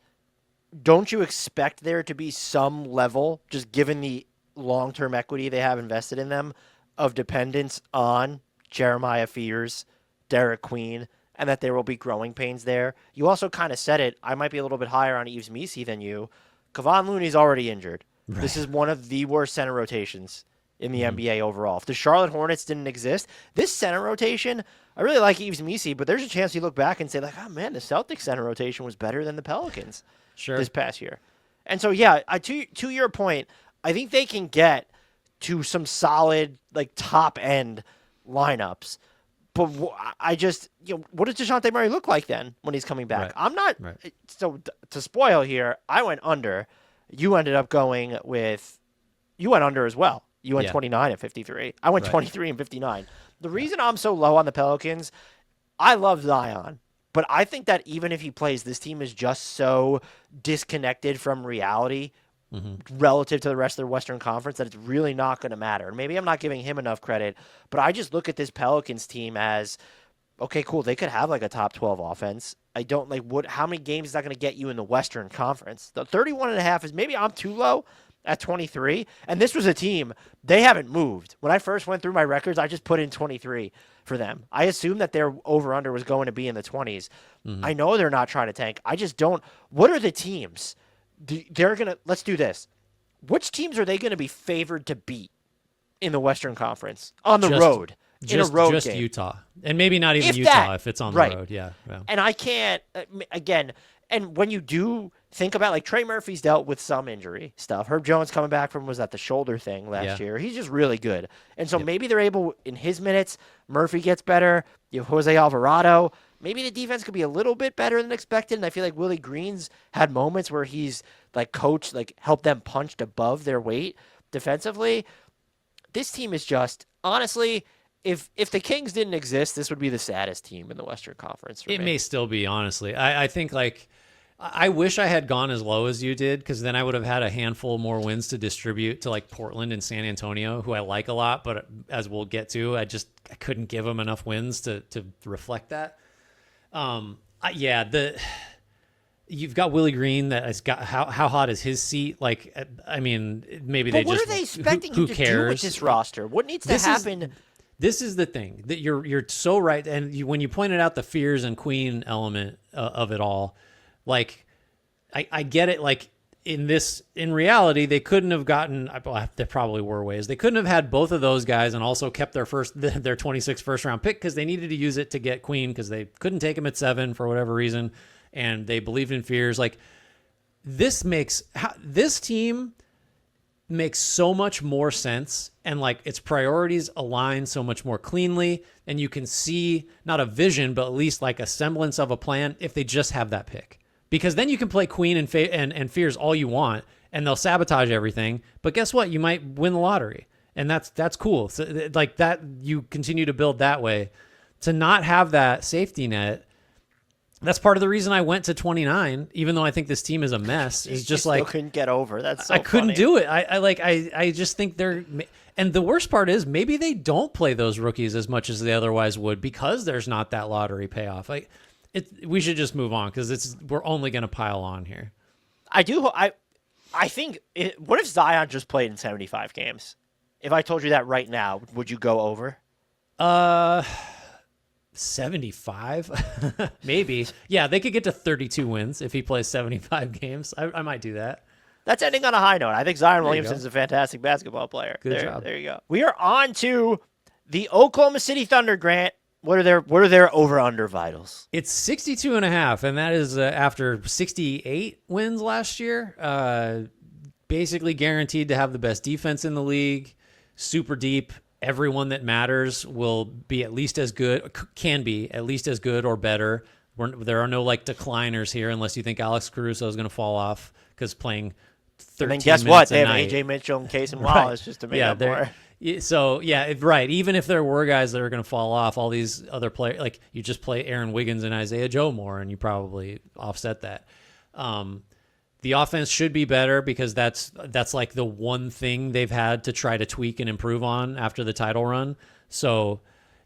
don't you expect there to be some level, just given the long-term equity they have invested in them, of dependence on Jeremiah Fears, Derek Queen, and that there will be growing pains there? You also kind of said it. I might be a little bit higher on Yves Missi than you. Kevon Looney's already injured. Right. This is one of the worst center rotations in the NBA overall. If the Charlotte Hornets didn't exist, this center rotation, I really like Yves Missi, but there's a chance you look back and say, like, oh, man, the Celtics center rotation was better than the Pelicans this past year. And so, yeah, to your point, I think they can get to some solid, like, top-end lineups. But I just, what does DeJounte Murray look like then when he's coming back? Right. I'm not, so to spoil here, I went under. You ended up going with, you went under as well. You went 29 and 53. I went 23 and 59. The reason I'm so low on the Pelicans, I love Zion, but I think that even if he plays, this team is just so disconnected from reality relative to the rest of the Western Conference that it's really not going to matter. And maybe I'm not giving him enough credit, but I just look at this Pelicans team as, okay, cool, they could have like a top 12 offense. I don't like how many games is that going to get you in the Western Conference? The 31.5 is maybe I'm too low at 23. And this was a team, they haven't moved. When I first went through my records, I just put in 23 for them. I assumed that their over-under was going to be in the 20s. I know they're not trying to tank. I just don't. What are the teams? They're going to, let's do this. Which teams are they going to be favored to beat in the Western Conference on the road? In a road just game. Utah. And maybe not even Utah if it's on the road. Yeah. And I can't, again, and when you do think about, like, Trey Murphy's dealt with some injury stuff. Herb Jones coming back from, was that the shoulder thing last year? He's just really good. And so maybe they're able, in his minutes, Murphy gets better. You have Jose Alvarado. Maybe the defense could be a little bit better than expected. And I feel like Willie Green's had moments where he's, like, coached, like, helped them punched above their weight defensively. This team is just, honestly, if the Kings didn't exist, this would be the saddest team in the Western Conference for me. It may still be, honestly. I think, like, I wish I had gone as low as you did, because then I would have had a handful more wins to distribute to, like, Portland and San Antonio, who I like a lot, but as we'll get to, I couldn't give them enough wins to reflect that. You've got Willie Green that has got how hot is his seat? Like, I mean, maybe but what are they expecting who you to cares? do with this roster? What needs to happen? This is the thing that you're so right, and when you pointed out the Fears and Queen element of it all, like I get it. Like in reality, they couldn't have gotten. There probably were ways they couldn't have had both of those guys and also kept their 26th first round pick, because they needed to use it to get Queen, because they couldn't take him at 7 for whatever reason, and they believed in Fears. Like this team makes so much more sense, and like its priorities align so much more cleanly, and you can see not a vision, but at least like a semblance of a plan if they just have that pick. Because then you can play Queen and Fears all you want, and they'll sabotage everything. But guess what? You might win the lottery, and that's cool. So, like that, you continue to build that way. To not have that safety net, that's part of the reason I went to 29, even though I think this team is a mess. Is just like couldn't get over. That's so I couldn't funny. do it. I just think they're. And the worst part is maybe they don't play those rookies as much as they otherwise would, because there's not that lottery payoff. Like, we should just move on, because we're only going to pile on here. I think. What if Zion just played in 75 games? If I told you that right now, would you go over? 75? Maybe. Yeah, they could get to 32 wins if he plays 75 games. I might do that. That's ending on a high note. I think Zion Williamson is a fantastic basketball player. Good job. There you go. We are on to the Oklahoma City Thunder, Grant. What are their over-under vitals? It's 62.5, and that is after 68 wins last year. Basically guaranteed to have the best defense in the league, super deep. Everyone that matters will be at least as good, can be at least as good or better. There are no like decliners here, unless you think Alex Caruso is going to fall off because playing 13 and then guess minutes what? a They have night. AJ Mitchell and Casey Wallace just to make up more. So yeah, right. Even if there were guys that are going to fall off, all these other players, like you just play Aaron Wiggins and Isaiah Joe more, and you probably offset that. The offense should be better because that's like the one thing they've had to try to tweak and improve on after the title run. So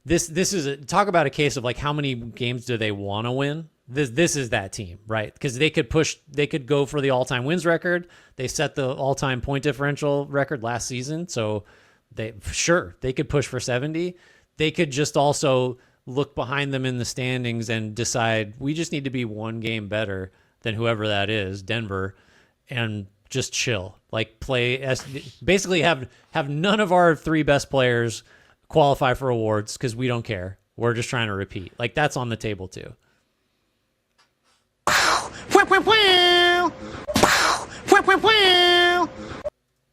this is talk about a case of like how many games do they want to win? This is that team, right? Because they could go for the all-time wins record. They set the all-time point differential record last season, so they could push for 70. They could just also look behind them in the standings and decide we just need to be one game better than whoever that is, Denver, and just chill. Like basically have none of our three best players qualify for awards because we don't care. We're just trying to repeat. Like that's on the table too.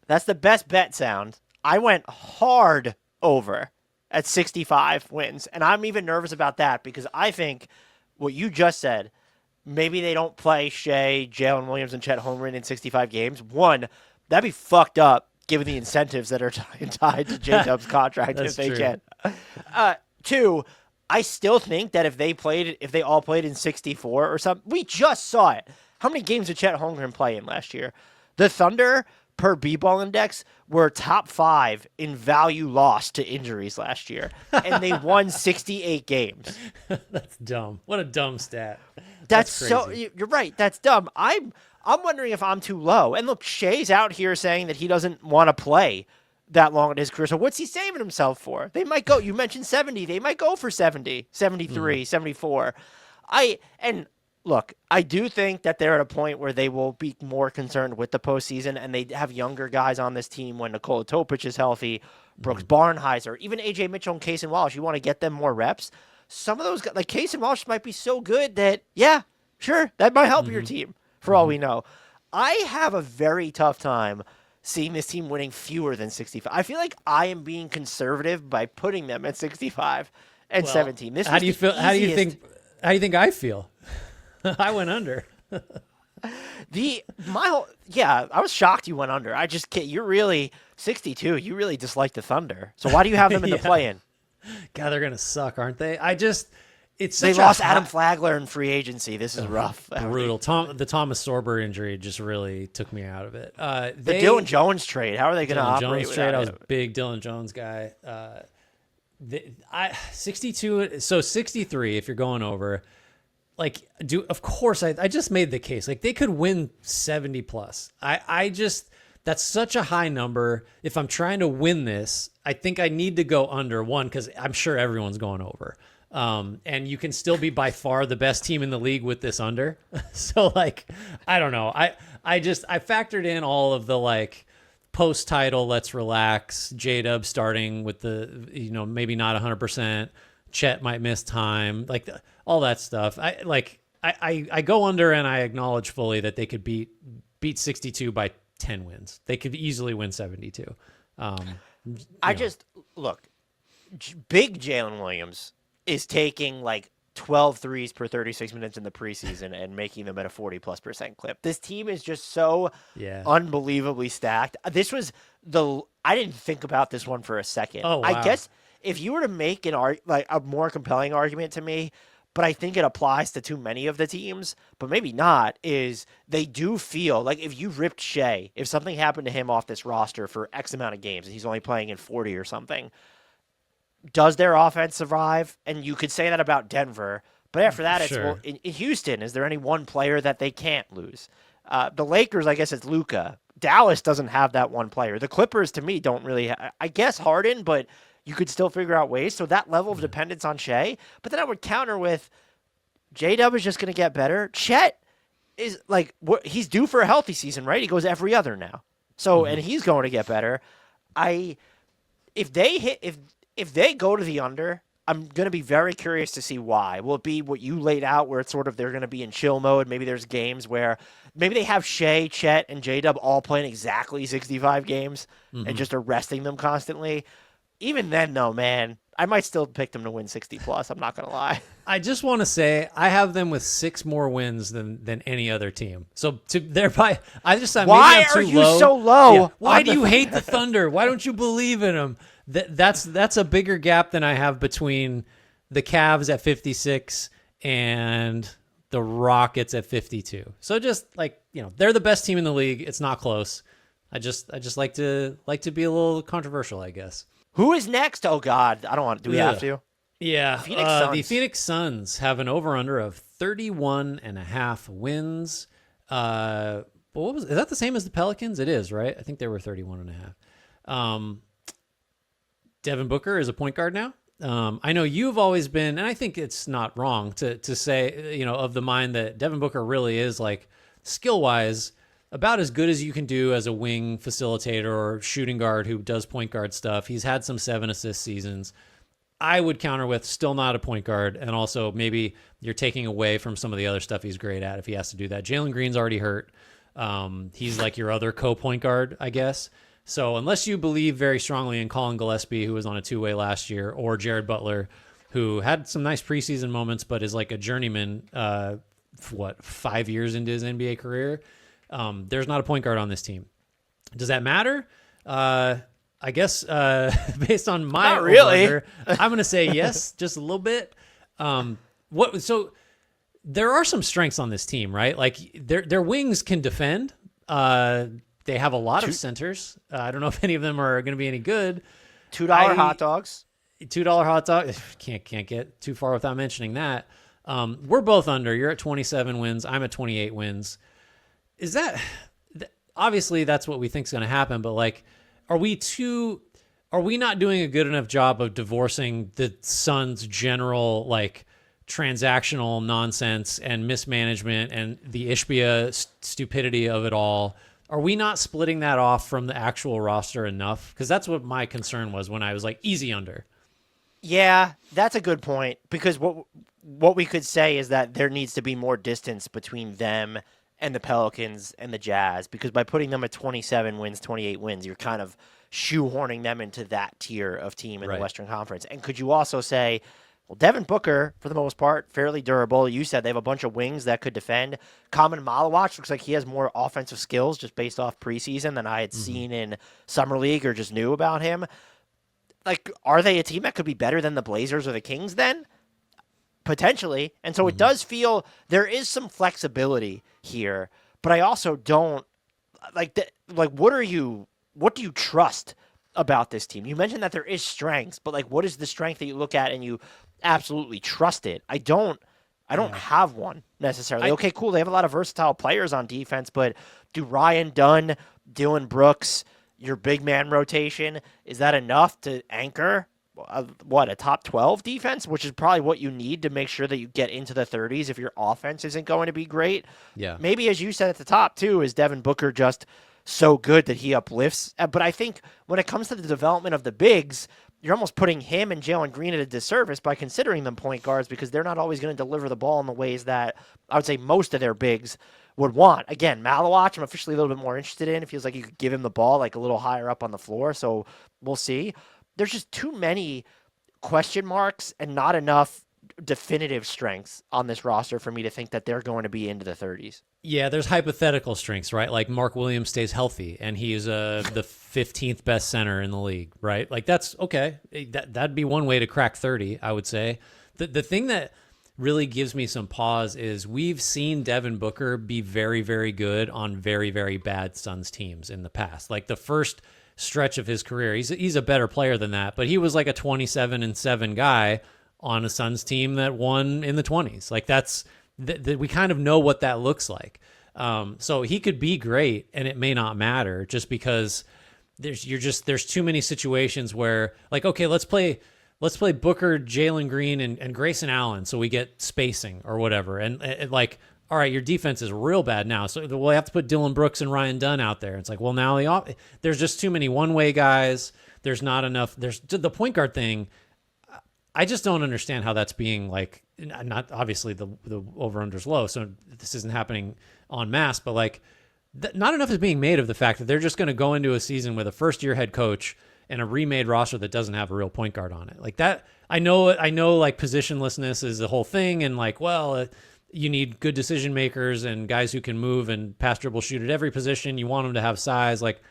That's the best bet sound. I went hard over at 65 wins, and I'm even nervous about that because I think what you just said, maybe they don't play Shea, Jalen Williams, and Chet Holmgren in 65 games. One, that'd be fucked up given the incentives that are tied to J-Dub's contract if they can. Two, I still think that if they all played in 64 or something, we just saw it. How many games did Chet Holmgren play in last year? The Thunder, per B-ball index, were top 5 in value lost to injuries last year, and they won 68 games. That's dumb. What a dumb stat. That's so. You're right. That's dumb. I'm wondering if I'm too low. And look, Shea's out here saying that he doesn't want to play that long in his career. So what's he saving himself for? They might go. You mentioned 70. They might go for 70, 73, 74. Look, I do think that they're at a point where they will be more concerned with the postseason, and they have younger guys on this team when Nikola Topic is healthy, Brooks Barnhizer, even A.J. Mitchell and Casey Walsh. You want to get them more reps. Some of those guys, like Casey Walsh, might be so good that, yeah, sure, that might help your team for all we know. I have a very tough time seeing this team winning fewer than 65. I feel like I am being conservative by putting them at 65 and 17. How do you feel? How do you think I feel? I went under. I was shocked you went under. I just can't. You're really 62. You really dislike the Thunder. So why do you have them in the play-in? God, they're gonna suck, aren't they? They lost Adam Flagler in free agency. This is rough. Brutal. The Thomas Sorber injury just really took me out of it. The Dylan Jones trade. How are they going to operate? Jones trade. I was a big Dylan Jones guy. 62. So 63. If you're going over. Of course, I just made the case. Like, they could win 70 plus. That's such a high number. If I'm trying to win this, I think I need to go under one because I'm sure everyone's going over. And you can still be by far the best team in the league with this under. So, I don't know. I factored in all of the, post-title, let's relax, J-Dub starting with the, maybe not 100%. Chet might miss time. All that stuff. I go under and I acknowledge fully that they could beat 62 by 10 wins. They could easily win 72. Big Jalen Williams is taking 12 threes per 36 minutes in the preseason and making them at a 40+% clip. This team is just so unbelievably stacked. I didn't think about this one for a second. Oh, wow. I guess if you were to make a more compelling argument to me, but I think it applies to too many of the teams, but maybe not, is they do feel like if you ripped Shea, if something happened to him off this roster for X amount of games and he's only playing in 40 or something, does their offense survive? And you could say that about Denver, but after that, sure. In Houston, is there any one player that they can't lose? The Lakers, I guess it's Luka. Dallas doesn't have that one player. The Clippers, to me, don't really I guess Harden, but you could still figure out ways. So that level of dependence on Shea. But then I would counter with J-Dub is just going to get better. Chet is he's due for a healthy season, right? He goes every other now. So, and he's going to get better. If they go to the under, I'm going to be very curious to see why. Will it be what you laid out where it's sort of they're going to be in chill mode? Maybe there's games where maybe they have Shea, Chet, and J-Dub all playing exactly 65 games and just are resting them constantly. Even then, though, man, I might still pick them to win 60 plus. I'm not gonna lie. I just want to say I have them with 6 more wins than any other team. So to thereby, I just thought Why maybe I'm are too you low. so low? Yeah. Why on do the- you hate the Thunder? Why don't you believe in them? That's a bigger gap than I have between the Cavs at 56 and the Rockets at 52. So just like, they're the best team in the league. It's not close. I just like to be a little controversial, I guess. Who is next? Oh God, I don't want. Do we have to? Yeah, Phoenix Suns. The Phoenix Suns have an over-under of 31.5 wins. Is that the same as the Pelicans? It is, right? I think they were 31.5. Devin Booker is a point guard now. I know you've always been, and I think it's not wrong to say, of the mind that Devin Booker really is, like, skill-wise about as good as you can do as a wing facilitator or shooting guard who does point guard stuff. He's had some 7-assist seasons. I would counter with still not a point guard, and also maybe you're taking away from some of the other stuff he's great at if he has to do that. Jalen Green's already hurt. He's like your other co-point guard, I guess. So unless you believe very strongly in Colin Gillespie, who was on a 2-way last year, or Jared Butler, who had some nice preseason moments but is like a journeyman, 5 years into his NBA career, there's not a point guard on this team. Does that matter? I guess based on my Not really. over-under, I'm going to say yes, just a little bit. So there are some strengths on this team, right? Like their wings can defend. They have a lot of centers. I don't know if any of them are going to be any good. $2 hot dogs. $2 hot dog. Can't get too far without mentioning that. We're both under. You're at 27 wins. I'm at 28 wins. Is that obviously that's what we think is going to happen? But like, are we not doing a good enough job of divorcing the Suns' general like transactional nonsense and mismanagement and the Ishbia stupidity of it all? Are we not splitting that off from the actual roster enough? Because that's what my concern was when I was like easy under. Yeah, that's a good point, because what we could say is that there needs to be more distance between them and the Pelicans and the Jazz, because by putting them at 27 wins, 28 wins, you're kind of shoehorning them into that tier of team in the Western Conference. And could you also say, well, Devin Booker, for the most part, fairly durable. You said they have a bunch of wings that could defend. Kamen Malawach looks like he has more offensive skills just based off preseason than I had seen in Summer League or just knew about him. Like, are they a team that could be better than the Blazers or the Kings then? Potentially. And so it does feel there is some flexibility here, but I also don't like what do you trust about this team? You mentioned that there is strengths, but like, what is the strength that you look at and you absolutely trust it? I don't have one necessarily. Okay, cool. They have a lot of versatile players on defense, but do Ryan Dunn, Dylan Brooks, your big man rotation, is that enough to anchor a top 12 defense, which is probably what you need to make sure that you get into the 30s if your offense isn't going to be great? Yeah. Maybe, as you said at the top too, is Devin Booker just so good that he uplifts? But I think when it comes to the development of the bigs, you're almost putting him and Jalen Green at a disservice by considering them point guards, because they're not always going to deliver the ball in the ways that I would say most of their bigs would want. Again, Malawach, I'm officially a little bit more interested in. It feels like you could give him the ball like a little higher up on the floor, so we'll see. There's just too many question marks and not enough definitive strengths on this roster for me to think that they're going to be into the 30s. Yeah, there's hypothetical strengths, right? Like Mark Williams stays healthy and he is the 15th best center in the league, right? Like that's okay. That'd be one way to crack 30, I would say. The thing that really gives me some pause is we've seen Devin Booker be very, very good on very, very bad Suns teams in the past. Like the first stretch of his career, he's a better player than that, but he was like a 27-7 guy on a Suns team that won in the 20s. Like that's we kind of know what that looks like. So he could be great, and it may not matter just because there's too many situations where like, okay, let's play Booker, Jalen Green, and Grayson Allen, so we get spacing or whatever, and like, all right, your defense is real bad now, so we'll have to put Dylan Brooks and Ryan Dunn out there. It's like, well, now there's just too many one-way guys. There's not enough. There's the point guard thing. I just don't understand how that's being like, not obviously the over-under's low, so this isn't happening en masse, but like not enough is being made of the fact that they're just going to go into a season with a first-year head coach and a remade roster that doesn't have a real point guard on it. Like that, I know like positionlessness is the whole thing, and like, well, you need good decision makers and guys who can move and pass, dribble, shoot at every position. You want them to have size. Like,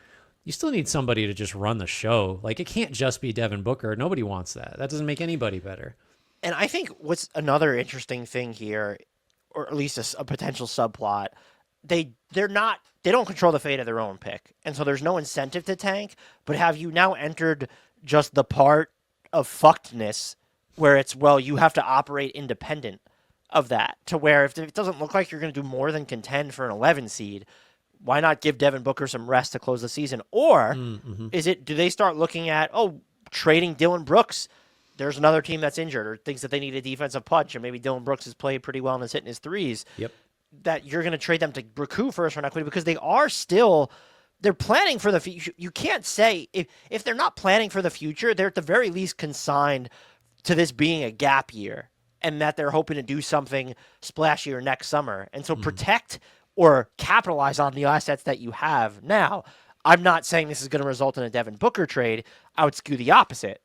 you still need somebody to just run the show. Like, it can't just be Devin Booker. Nobody wants that. That doesn't make anybody better. And I think what's another interesting thing here, or at least a potential subplot, they don't control the fate of their own pick, and so there's no incentive to tank. But have you now entered just the part of fuckedness where it's, well, you have to operate independent of that, to where if it doesn't look like you're going to do more than contend for an 11 seed, why not give Devin Booker some rest to close the season? Or do they start looking at, trading Dylan Brooks? There's another team that's injured or thinks that they need a defensive punch, and maybe Dylan Brooks has played pretty well and is hitting his threes. Yep. That you're going to trade them to recoup first-round equity because they're planning for the future. You can't say, if they're not planning for the future, they're at the very least consigned to this being a gap year, and that they're hoping to do something splashier next summer. And so protect or capitalize on the assets that you have now. I'm not saying this is going to result in a Devin Booker trade. I would skew the opposite.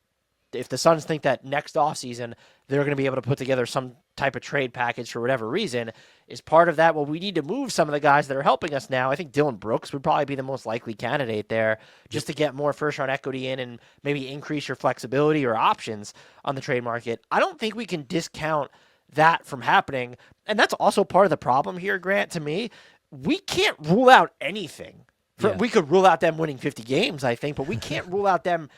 If the Suns think that next offseason they're going to be able to put together some type of trade package for whatever reason, is part of that, well, we need to move some of the guys that are helping us now. I think Dylan Brooks would probably be the most likely candidate there, just to get more first-round equity in and maybe increase your flexibility or options on the trade market. I don't think we can discount that from happening, and that's also part of the problem here, Grant, to me. We can't rule out anything. We could rule out them winning 50 games, I think, but we can't rule out them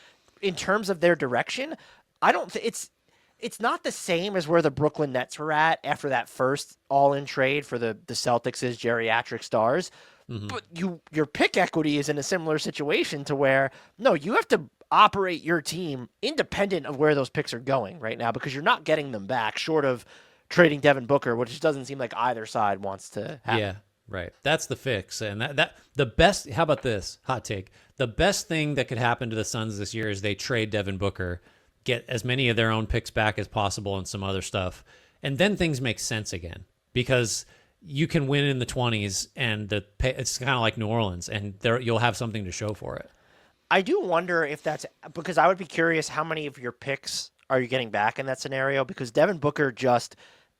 in terms of their direction. I don't think it's not the same as where the Brooklyn Nets were at after that first all-in trade for the Celtics' geriatric stars. But your pick equity is in a similar situation to where, no, you have to operate your team independent of where those picks are going right now, because you're not getting them back short of trading Devin Booker, which doesn't seem like either side wants to happen. Yeah, right. That's the fix. And that the best, how about this hot take? The best thing that could happen to the Suns this year is they trade Devin Booker, get as many of their own picks back as possible and some other stuff. And then things make sense again, because you can win in the 20s and it's kind of like New Orleans, and you'll have something to show for it. I do wonder if that's because I would be curious how many of your picks are you getting back in that scenario, because Devin Booker, just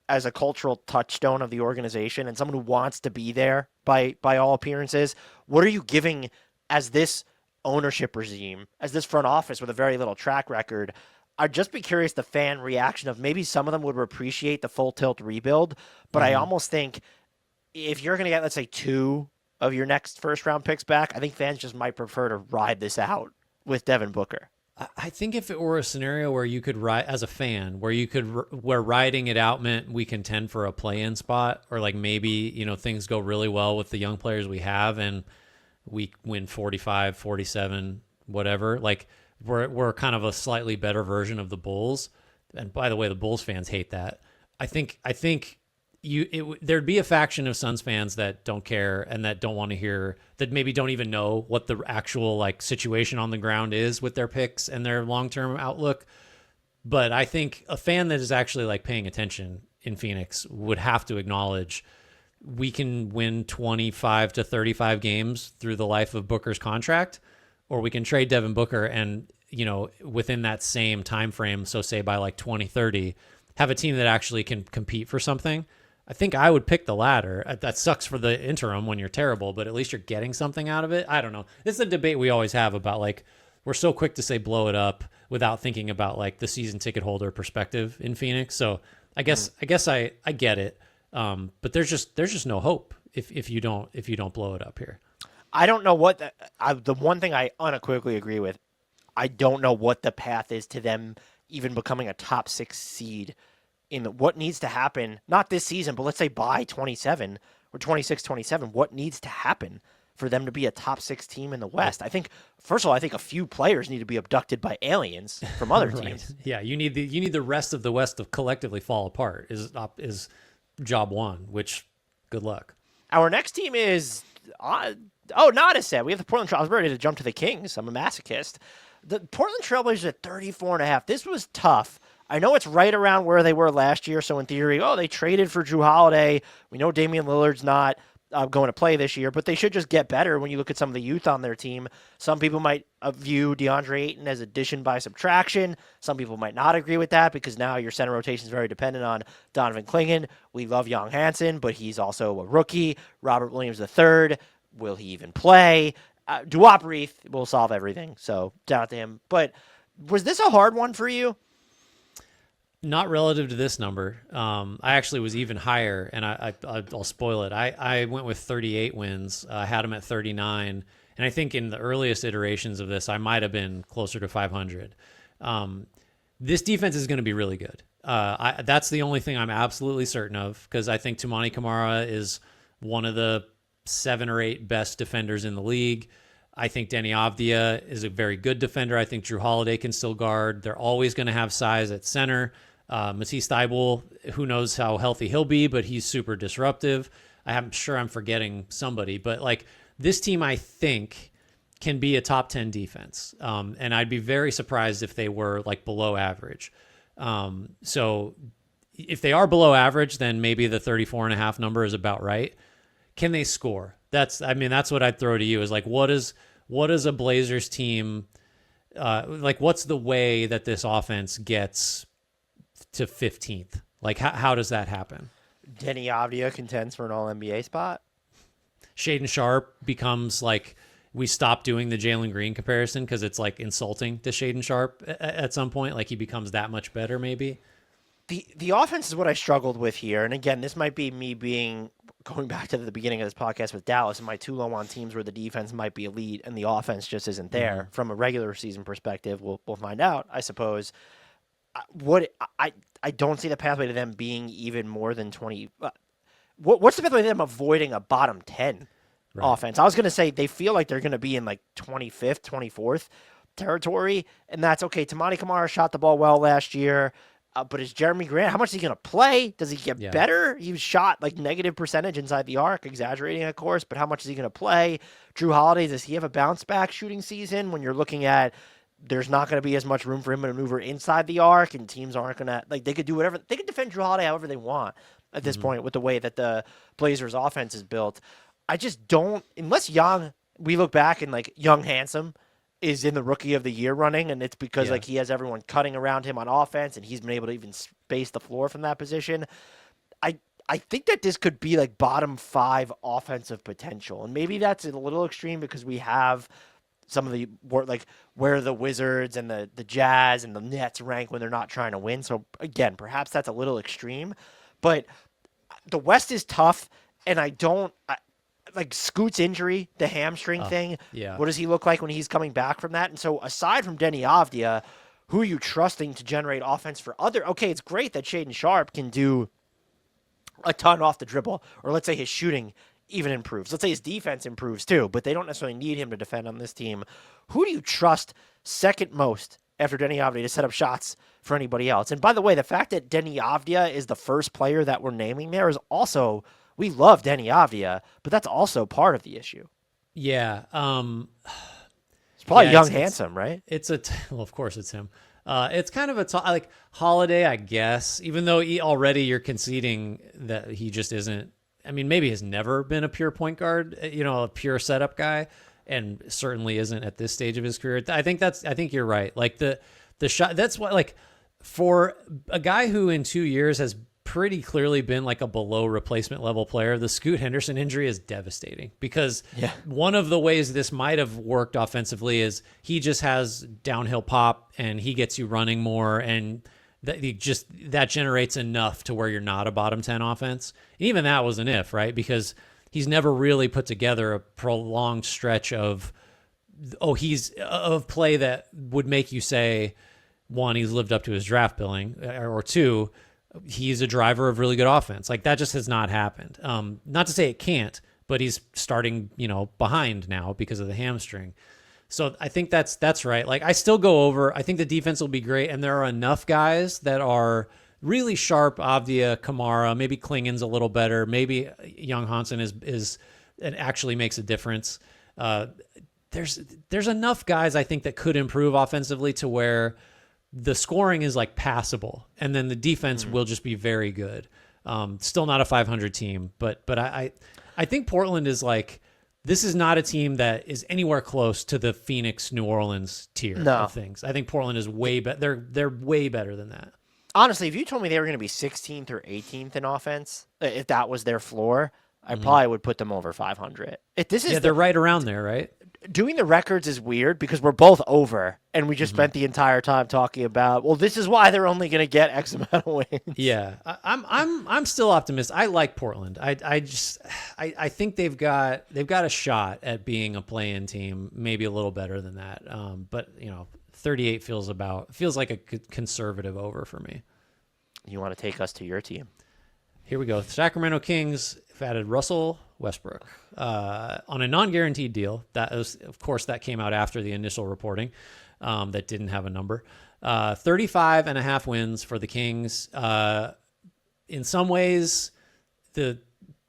as a cultural touchstone of the organization and someone who wants to be there by all appearances, what are you giving as this ownership regime, as this front office with a very little track record? I'd just be curious the fan reaction of, maybe some of them would appreciate the full tilt rebuild, but I almost think if you're going to get, let's say, 2 of your next first round picks back, I think fans just might prefer to ride this out with Devin Booker. I think if it were a scenario where you could ride as a fan, where riding it out meant we contend for a play-in spot, or like maybe, things go really well with the young players we have and we win 45, 47, whatever, like we're kind of a slightly better version of the Bulls. And by the way, the Bulls fans hate that. I think there'd be a faction of Suns fans that don't care and that don't want to hear, that maybe don't even know what the actual like situation on the ground is with their picks and their long-term outlook. But I think a fan that is actually like paying attention in Phoenix would have to acknowledge we can win 25 to 35 games through the life of Booker's contract, or we can trade Devin Booker and, within that same time frame, so say by like 2030, have a team that actually can compete for something. I think I would pick the latter. That sucks for the interim when you're terrible, but at least you're getting something out of it. I don't know. This is a debate we always have about, like, we're so quick to say blow it up without thinking about like the season ticket holder perspective in Phoenix. So I guess I get it. But there's just no hope if you don't blow it up here. I don't know what the one thing I unequivocally agree with. I don't know what the path is to them even becoming a top 6 seed in what needs to happen, not this season, but let's say by 27 or 26, 27, what needs to happen for them to be a top 6 team in the West? I think, first of all, I think a few players need to be abducted by aliens from other teams. Yeah, you need the rest of the West to collectively fall apart is job one, which good luck. Our next team is, not a set. We have the Portland Trailblazers. I was ready to jump to the Kings. I'm a masochist. The Portland Trailblazers at 34.5. This was tough. I know it's right around where they were last year, so in theory, they traded for Drew Holiday. We know Damian Lillard's not going to play this year, but they should just get better when you look at some of the youth on their team. Some people might view DeAndre Ayton as addition by subtraction. Some people might not agree with that because now your center rotation is very dependent on Donovan Clingan. We love Young Hansen, but he's also a rookie. Robert Williams III, will he even play? Duop Reith will solve everything, so down to him. But was this a hard one for you? Not relative to this number. I actually was even higher, and I'll spoil it. I went with 38 wins. I had them at 39, and I think in the earliest iterations of this, I might have been closer to 500. This defense is going to be really good. That's the only thing I'm absolutely certain of, because I think Toumani Camara is one of the 7 or 8 best defenders in the league. I think Deni Avdija is a very good defender. I think Drew Holiday can still guard. They're always going to have size at center. Matisse Thybulle, who knows how healthy he'll be, but he's super disruptive. I'm sure I'm forgetting somebody, but like this team, I think can be a top 10 defense. And I'd be very surprised if they were like below average. So if they are below average, then maybe the 34.5 number is about right. Can they score? That's what I'd throw to you is like, what is a Blazers team, like what's the way that this offense gets to 15th? Like how does that happen? Deni Avdija contends for an All-NBA spot. Shaedon Sharpe becomes like, we stop doing the Jalen Green comparison because it's like insulting to Shaedon Sharpe at some point. Like he becomes that much better maybe. The offense is what I struggled with here. And again, this might be me going back to the beginning of this podcast with Dallas, and my too low on teams where the defense might be elite and the offense just isn't there. Mm-hmm. From a regular season perspective, we'll find out, I suppose. I don't see the pathway to them being even more than 20. What's the pathway to them avoiding a bottom 10 offense? I was going to say they feel like they're going to be in like 25th, 24th territory, and that's okay. Toumani Camara shot the ball well last year. But is Jeremy Grant, how much is he going to play? Does he get better? He was shot like negative percentage inside the arc, exaggerating, of course, but how much is he going to play? Drew Holiday, does he have a bounce-back shooting season when you're looking at there's not going to be as much room for him to maneuver inside the arc, and teams aren't going to – like they could do whatever – they could defend Drew Holiday however they want at this point with the way that the Blazers offense is built. I just don't – unless we look back and like Young Handsome – is in the rookie of the year running, and it's because like he has everyone cutting around him on offense, and he's been able to even space the floor from that position. I think that this could be like bottom 5 offensive potential, and maybe that's a little extreme because we have some of the like where the Wizards and the Jazz and the Nets rank when they're not trying to win. So again, perhaps that's a little extreme, but the West is tough, and like Scoot's injury, the hamstring thing. Yeah. What does he look like when he's coming back from that? And so aside from Deni Avdija, who are you trusting to generate offense for other? Okay, it's great that Shaedon Sharpe can do a ton off the dribble, or let's say his shooting even improves. Let's say his defense improves too, but they don't necessarily need him to defend on this team. Who do you trust second most after Deni Avdija to set up shots for anybody else? And by the way, the fact that Deni Avdija is the first player that we're naming there is also... We love Deni Avdija, but that's also part of the issue. Yeah. It's probably Young Handsome, right? Well, of course it's him. It's kind of like Holiday, I guess, even though already you're conceding that he just isn't. I mean, maybe has never been a pure point guard, a pure setup guy, and certainly isn't at this stage of his career. I think you're right. Like the shot, that's what, like, for a guy who in 2 years has pretty clearly been like a below replacement level player, the Scoot Henderson injury is devastating because one of the ways this might have worked offensively is he just has downhill pop and he gets you running more, and that generates enough to where you're not a bottom 10 offense. Even that was an if, right? Because he's never really put together a prolonged stretch of play that would make you say, one, he's lived up to his draft billing, or two, he's a driver of really good offense. Like that just has not happened. Not to say it can't, but he's starting, behind now because of the hamstring. So I think that's right. Like I still go over, I think the defense will be great. And there are enough guys that are really sharp. Avdija, Kamara, maybe Klingen's a little better. Maybe Young Hansen is and actually makes a difference. There's enough guys I think that could improve offensively to where the scoring is like passable, and then the defense will just be very good. Still not a 500 team, but I think Portland is like, this is not a team that is anywhere close to the Phoenix, New Orleans tier of things. I think Portland is way better. They're way better than that. Honestly, if you told me they were going to be 16th or 18th in offense, if that was their floor, I probably would put them over 500. They're right around there, right? Doing the records is weird because we're both over, and we just spent the entire time talking about, well, this is why they're only going to get X amount of wins. Yeah, I'm still optimistic. I like Portland. I think they've got a shot at being a play-in team, maybe a little better than that. But 38 feels like a conservative over for me. You want to take us to your team? Here we go. Sacramento Kings have added Russell Westbrook on a non-guaranteed deal. That came out after the initial reporting that didn't have a number. 35.5 wins for the Kings. In some ways, the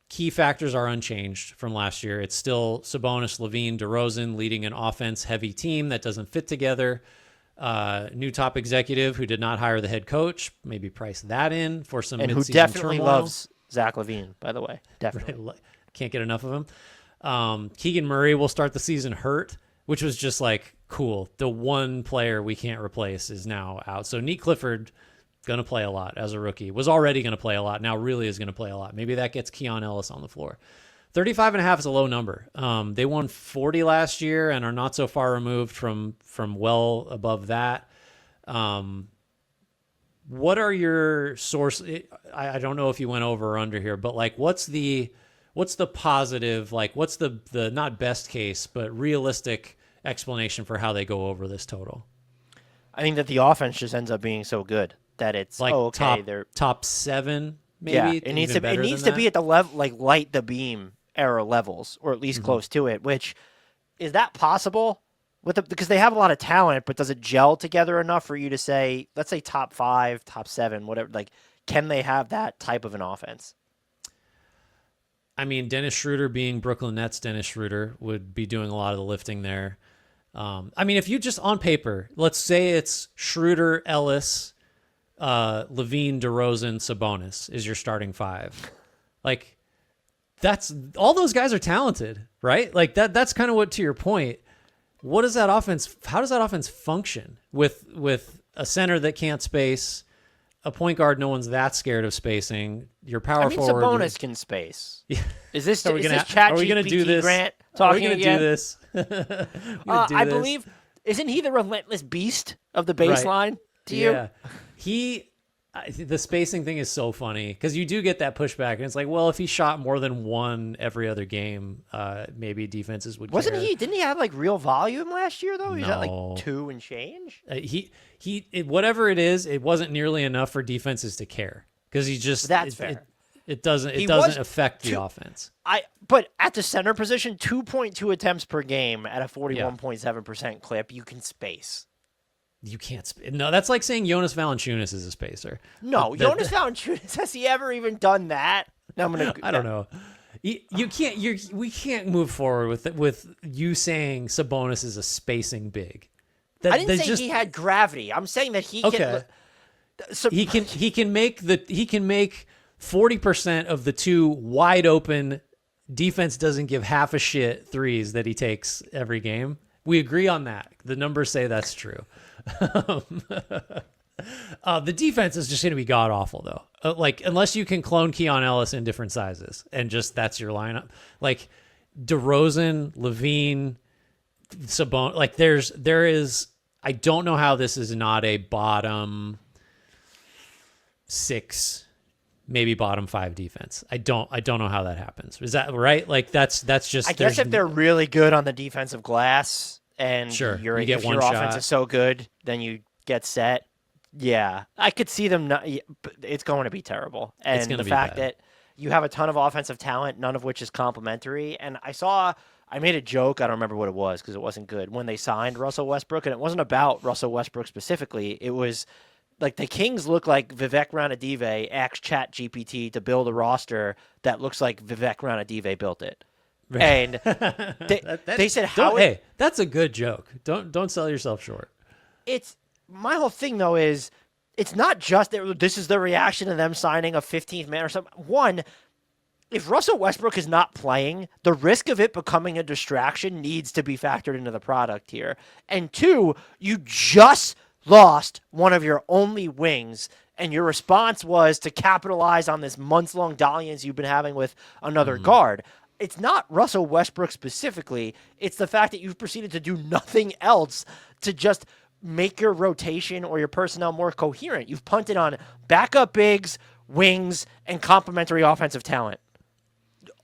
key factors are unchanged from last year. It's still Sabonis, LaVine, DeRozan leading an offense-heavy team that doesn't fit together. New top executive who did not hire the head coach. Maybe price that in for some and mid-season who definitely turmoil. Loves Zach LaVine, by the way. Definitely. Right. Can't get enough of him. Keegan Murray will start the season hurt, which was just like, cool. The one player we can't replace is now out. So Neat Clifford going to play a lot as a rookie. Was already going to play a lot. Now really is going to play a lot. Maybe that gets Keon Ellis on the floor. 35.5 is a low number. They won 40 last year and are not so far removed from well above that. What are your sources? I don't know if you went over or under here, but like, what's the positive, like what's the not best case, but realistic explanation for how they go over this total? I think that the offense just ends up being so good that it's like they're top 7, maybe. Yeah, it needs to be at the level, like light the beam era levels, or at least close to it. Which is that possible because they have a lot of talent, but does it gel together enough for you to say, let's say top 5, top 7, whatever? Like, can they have that type of an offense? I mean, Dennis Schroeder being Brooklyn Nets, Dennis Schroeder would be doing a lot of the lifting there. I mean, if you just on paper, let's say it's Schroeder, Ellis, LaVine, DeRozan, Sabonis is your starting 5. Like, that's all those guys are talented, right? Like that's kind of what, to your point, what does that offense, how does that offense function with a center that can't space, a point guard no one's that scared of spacing, your power forward. Sabonis can space. Yeah. Is this Are we going to do this? Grant Are we talking going to do this? I believe, isn't he the relentless beast of the baseline to you? Yeah. The spacing thing is so funny because you do get that pushback, and it's like, well, if he shot more than one every other game, maybe defenses would. Wasn't care. he? Didn't he have like real volume last year though? He's at like No. 2 and change. Whatever it is, it wasn't nearly enough for defenses to care because he just That's fair. It doesn't affect the offense. But at the center position, 2.2 attempts per game at a 41.7% clip, you can space. You can't. No, that's like saying Jonas Valanciunas is a spacer. No, Jonas Valanciunas, has he ever even done that? No, I don't know. You can't. We can't move forward with you saying Sabonis is a spacing big. I didn't say he had gravity. I'm saying that he can. So, he can make 40% of the 2 wide open defense doesn't give half a shit threes that he takes every game. We agree on that. The numbers say that's true. The defense is just going to be god awful though. Like unless you can clone Keon Ellis in different sizes and just that's your lineup. Like DeRozan, LaVine, Sabonis. Like there is. I don't know how this is not a bottom 6, maybe bottom 5 defense. I don't know how that happens. Is that right? Like that's just. I guess if they're really good on the defensive glass. And sure, your one offense shot. is so good, then you get set. Yeah, I could see them. It's going to be terrible. And the fact that you have a ton of offensive talent, none of which is complimentary. And I made a joke. I don't remember what it was because it wasn't good when they signed Russell Westbrook, and it wasn't about Russell Westbrook specifically. It was like the Kings look like Vivek Ranadive asked ChatGPT to build a roster that looks like Vivek Ranadive built it. And they said, hey, that's a good joke. Don't sell yourself short. It's my whole thing though is it's not just that this is the reaction to them signing a 15th man or something. One, if Russell Westbrook is not playing, the risk of it becoming a distraction needs to be factored into the product here. And two, you just lost one of your only wings, and your response was to capitalize on this months-long dalliance you've been having with another guard. It's not Russell Westbrook specifically. It's the fact that you've proceeded to do nothing else to just make your rotation or your personnel more coherent. You've punted on backup bigs, wings, and complementary offensive talent.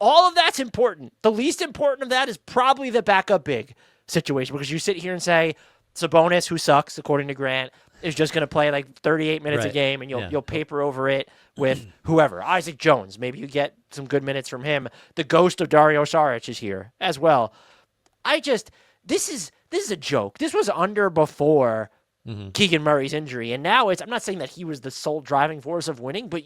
All of that's important. The least important of that is probably the backup big situation, because you sit here and say Sabonis, who sucks, according to Grant, is just going to play like 38 minutes a game, and you'll paper over it with whoever. Isaac Jones, maybe you get some good minutes from him. The ghost of Dario Saric is here as well. This is a joke. This was under before Keegan Murray's injury, and now I'm not saying that he was the sole driving force of winning, but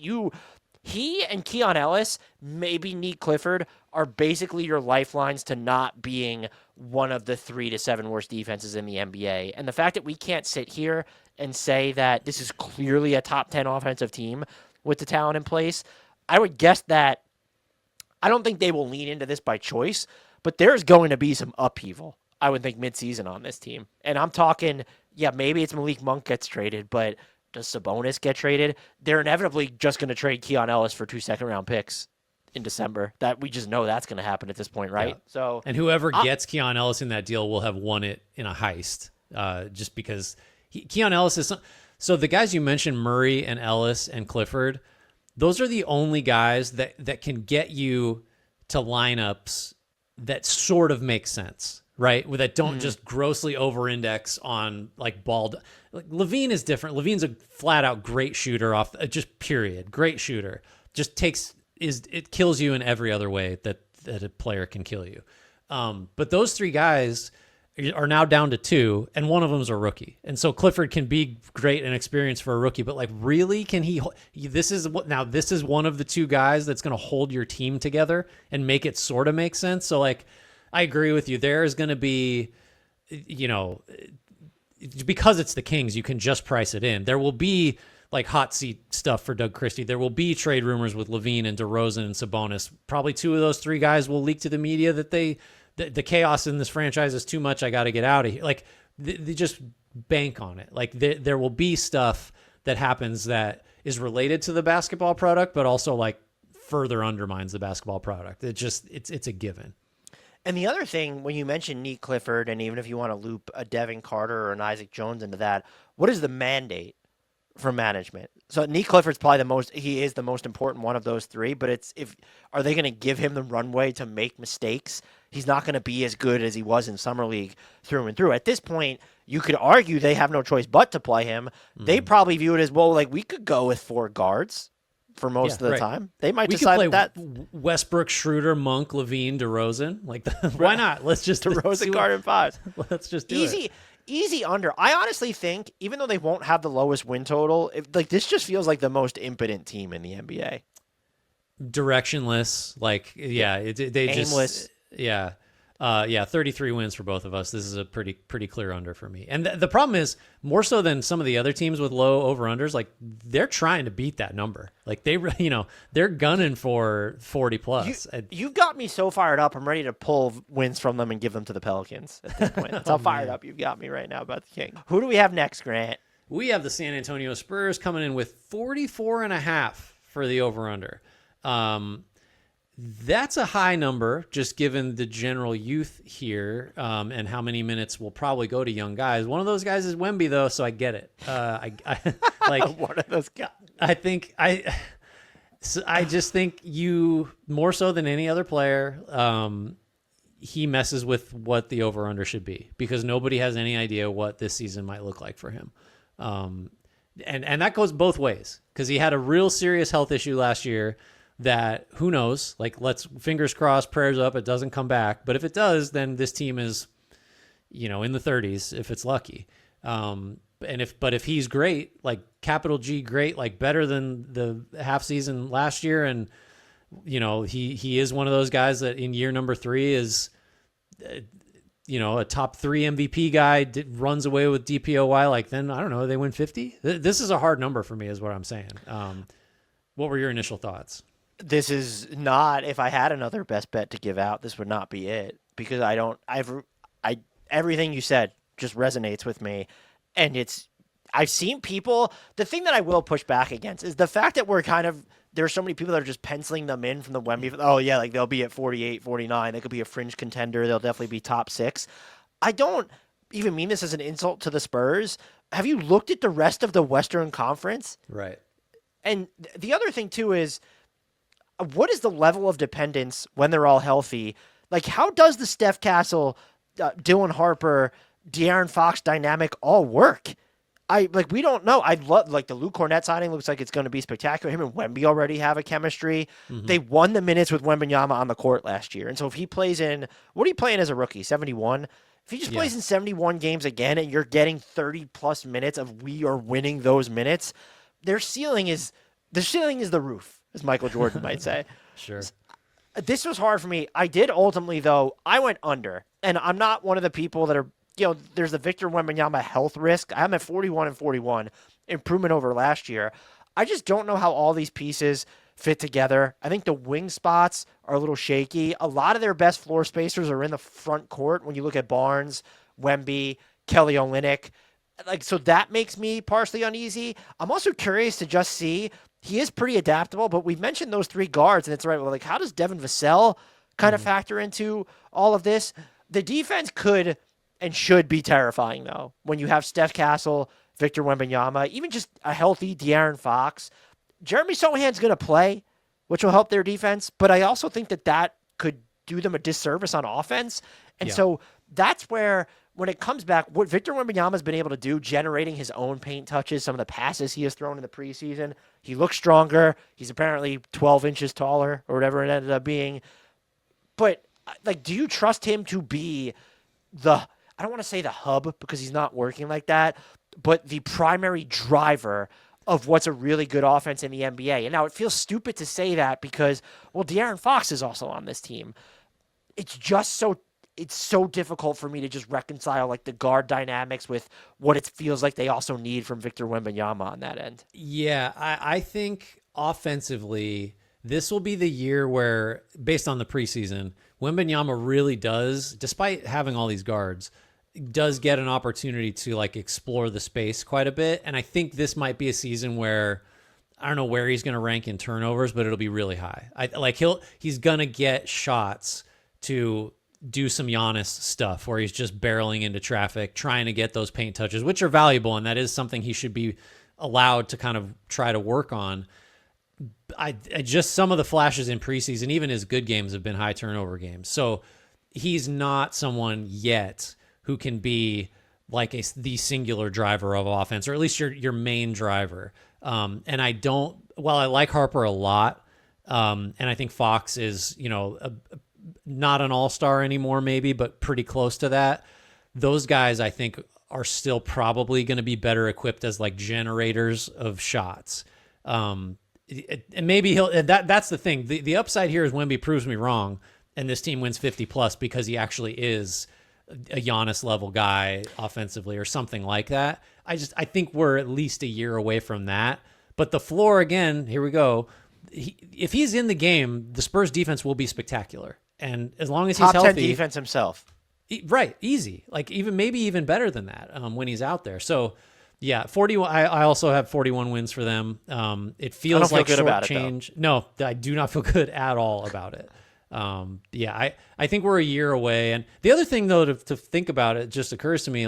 he and Keon Ellis, maybe Nate Clifford, are basically your lifelines to not being one of the 3 to 7 worst defenses in the NBA. And the fact that we can't sit here and say that this is clearly a top 10 offensive team with the talent in place, I would guess that I don't think they will lean into this by choice, but there's going to be some upheaval, I would think, midseason on this team. And I'm talking, maybe it's Malik Monk gets traded, but does Sabonis get traded? They're inevitably just going to trade Keon Ellis for 2 second-round picks in December. That we just know that's going to happen at this point, right? Yeah. So, and whoever gets Keon Ellis in that deal will have won it in a heist, just because Keon Ellis is. So the guys you mentioned, Murray and Ellis and Clifford, those are the only guys that can get you to lineups that sort of make sense, right? That don't just grossly over-index on like ball. Like Levine is different. Levine's a flat-out great shooter off, just period. Great shooter. Just it kills you in every other way that a player can kill you. But those 3 guys are now down to 2, and one of them is a rookie. And so Clifford can be great and experienced for a rookie, but like, really, can he? This is one of the 2 guys that's going to hold your team together and make it sort of make sense. So like, I agree with you. There is going to be, because it's the Kings, you can just price it in. There will be like hot seat stuff for Doug Christie. There will be trade rumors with Levine and DeRozan and Sabonis. Probably 2 of those 3 guys will leak to the media that the chaos in this franchise is too much. I got to get out of here. Like they just bank on it. Like there will be stuff that happens that is related to the basketball product, but also like further undermines the basketball product. It's a given. And the other thing, when you mention Nate Clifford, and even if you want to loop a Devin Carter or an Isaac Jones into that, what is the mandate from management? So Nate Clifford's probably he is the most important one of those 3, but are they going to give him the runway to make mistakes? He's not going to be as good as he was in Summer League through and through. At this point, you could argue they have no choice but to play him. They probably view it as, well, like we could go with 4 guards for most of the time. They might decide that Westbrook, Schroeder, Monk, Levine, DeRozan. Like, why not? Let's just DeRozan guard and 5. Let's just do it. Easy under. I honestly think, even though they won't have the lowest win total, this just feels like the most impotent team in the NBA. Directionless, like they aimless. 33 wins for both of us. This is a pretty clear under for me. And the problem is, more so than some of the other teams with low over-unders, like they're trying to beat that number. Like they're gunning for 40 plus. You've got me so fired up. I'm ready to pull wins from them and give them to the Pelicans at this point. That's how fired up you've got me right now about the Kings. Who do we have next, Grant? We have the San Antonio Spurs coming in with 44.5 for the over-under. That's a high number, just given the general youth here, and how many minutes will probably go to young guys. One of those guys is Wemby, though, so I get it. I like one of those guys. I just think you, more so than any other player, he messes with what the over/under should be, because nobody has any idea what this season might look like for him. And that goes both ways, because he had a real serious health issue last year that, who knows, like, let's fingers crossed, prayers up, it doesn't come back. But if it does, then this team is, in the 30s if it's lucky. But if he's great, like capital G great, like better than the half season last year, and he is one of those guys that in year number 3 is a top 3 MVP guy, runs away with DPOY, like, then I don't know, they win 50. This is a hard number for me, is what I'm saying. What were your initial thoughts? This is not, if I had another best bet to give out, this would not be it because I everything you said just resonates with me. And I've seen people, the thing that I will push back against is the fact that there's so many people that are just penciling them in from the Wemby. Oh, yeah, like they'll be at 48, 49. They could be a fringe contender. They'll definitely be top six. I don't even mean this as an insult to the Spurs. Have you looked at the rest of the Western Conference? Right. And the other thing, too, is what is the level of dependence when they're all healthy? Like, how does the Steph Castle, Dylan Harper, De'Aaron Fox dynamic all work? We don't know. I love the Luke Cornett signing looks like it's going to be spectacular. Him and Wemby already have a chemistry. Mm-hmm. They won the minutes with Wembanyama on the court last year, and so if he plays in, what are you playing as a rookie? 71. If he just plays in 71 games again, and you're getting 30 plus minutes of we are winning those minutes, their ceiling is the roof, as Michael Jordan might say. Sure. This was hard for me. I did ultimately, though. I went under, and I'm not one of the people that are. There's the Victor Wembanyama health risk. I'm at 41 and 41, improvement over last year. I just don't know how all these pieces fit together. I think the wing spots are a little shaky. A lot of their best floor spacers are in the front court when you look at Barnes, Wemby, Kelly Olynyk. So that makes me partially uneasy. I'm also curious to just see. He is pretty adaptable, but we've mentioned those three guards, and it's right. Well, how does Devin Vassell kind of factor into all of this? The defense could and should be terrifying, though, when you have Steph Castle, Victor Wembanyama, even just a healthy De'Aaron Fox. Jeremy Sohan's going to play, which will help their defense, but I also think that could do them a disservice on offense. And so that's where, when it comes back, what Victor Wembanyama's been able to do, generating his own paint touches, some of the passes he has thrown in the preseason, he looks stronger. He's apparently 12 inches taller or whatever it ended up being. But, do you trust him to be I don't want to say the hub because he's not working like that, but the primary driver of what's a really good offense in the NBA? And now it feels stupid to say that because, De'Aaron Fox is also on this team. It's so difficult for me to just reconcile the guard dynamics with what it feels like they also need from Victor Wembanyama on that end. Yeah, I think offensively, this will be the year where, based on the preseason, Wembanyama really does, despite having all these guards, does get an opportunity to explore the space quite a bit. And I think this might be a season where, I don't know where he's going to rank in turnovers, but it'll be really high. He's going to get shots to do some Giannis stuff where he's just barreling into traffic, trying to get those paint touches, which are valuable. And that is something he should be allowed to kind of try to work on. I just, some of the flashes in preseason, even his good games, have been high turnover games. So he's not someone yet who can be the singular driver of offense, or at least your main driver. And while I like Harper a lot, and I think Fox is, not an all-star anymore maybe, but pretty close to that. Those guys, I think, are still probably going to be better equipped as generators of shots. And maybe that's the thing. The upside here is Wemby proves me wrong, and this team wins 50 plus because he actually is a Giannis level guy offensively or something like that. I think we're at least a year away from that. But the floor, again, here we go. If he's in the game, the Spurs defense will be spectacular. And as long as he's healthy, top 10 defense himself. Right. Easy. Maybe even better than that when he's out there. So yeah, 41. I also have 41 wins for them. It feels like short change. No, I do not feel good at all about it. I think we're a year away. And the other thing, though, to think about, it just occurs to me,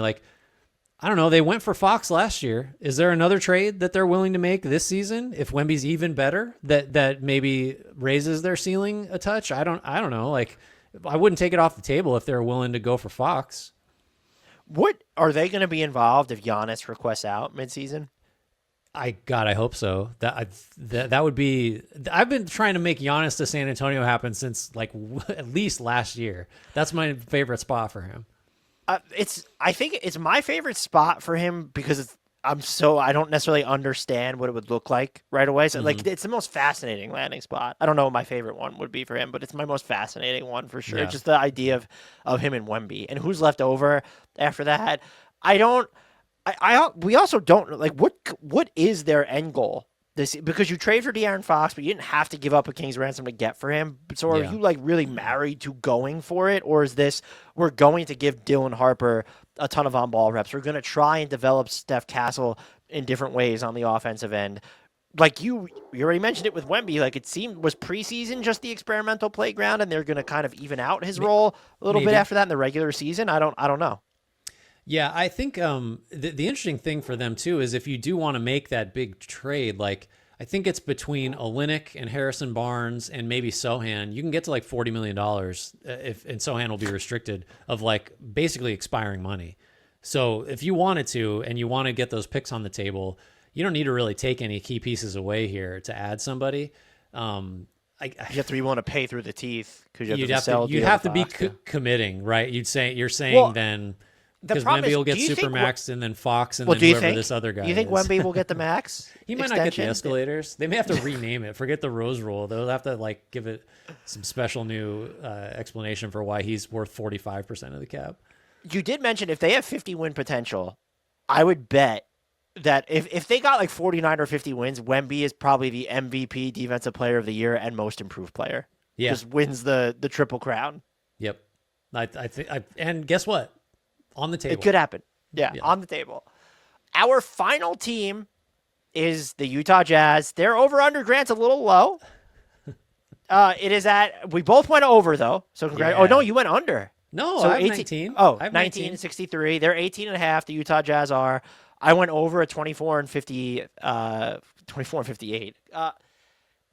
I don't know, they went for Fox last year. Is there another trade that they're willing to make this season if Wemby's even better that maybe raises their ceiling a touch? I don't know. I wouldn't take it off the table if they're willing to go for Fox. What are they going to be involved if Giannis requests out midseason? I hope so. That would be. I've been trying to make Giannis to San Antonio happen since at least last year. That's my favorite spot for him. I think it's my favorite spot for him because I don't necessarily understand what it would look like right away. So it's the most fascinating landing spot. I don't know what my favorite one would be for him, but it's my most fascinating one for sure. Yeah. Just the idea of him and Wemby and who's left over after that. We also don't what is their end goal this, because you trade for De'Aaron Fox, but you didn't have to give up a Kings ransom to get for him. So are you like really married to going for it, or is this we're going to give Dylan Harper a ton of on-ball reps? We're going to try and develop Steph Castle in different ways on the offensive end. Like you already mentioned it with Wemby. Like it seemed was preseason just the experimental playground, and they're going to kind of even out his role a little bit after that in the regular season. I don't know. Yeah, I think the interesting thing for them too is if you do want to make that big trade, like I think it's between Olynyk and Harrison Barnes and maybe Sohan, you can get to like $40 million and Sohan will be restricted of like basically expiring money. So if you wanted to and you want to get those picks on the table, you don't need to really take any key pieces away here to add somebody. You have to be willing to pay through the teeth because you'd have to be committing, right? You're saying then. Because Wemby will get supermaxed and then Fox and then whoever this other guy is. Do you think Wemby will get the max? He might not get the escalators. They may have to rename it. Forget the Rose Rule. They'll have to like give it some special new explanation for why he's worth 45% of the cap. You did mention if they have 50 win potential, I would bet that if they got like 49 or 50 wins, Wemby is probably the MVP, Defensive Player of the Year, and Most Improved Player. Yeah, just wins the triple crown. Yep, I think. And guess what? On the table. It could happen. Yeah, on the table. Our final team is the Utah Jazz. Their over-under, Grant's a little low. It is we both went over, though. So congrats. Yeah. Oh, no, you went under. No, so I have 19. Oh, 19 and 63. They're 18 and a half. The Utah Jazz are. I went over at 24 and 58.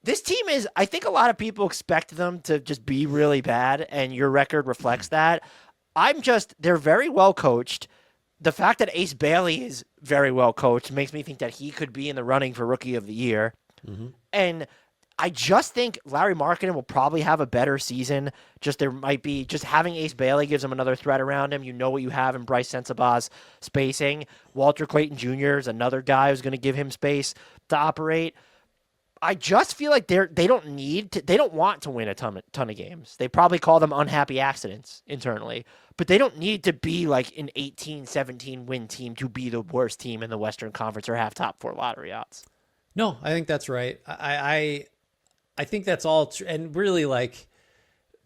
This team is, I think a lot of people expect them to just be really bad, and your record reflects that. They're very well coached. The fact that Ace Bailey is very well coached makes me think that he could be in the running for Rookie of the Year. Mm-hmm. And I just think Larry Markkinen will probably have a better season. There might be just having Ace Bailey gives him another threat around him. You know what you have in Bryce Sensabaugh's spacing. Walter Clayton Jr. is another guy who's going to give him space to operate. I just feel like they don't want to win a ton of games. They probably call them unhappy accidents internally, but they don't need to be like an 18, 17 win team to be the worst team in the Western Conference or have top 4 lottery odds. No, I think that's right. I think that's all true. And really, like,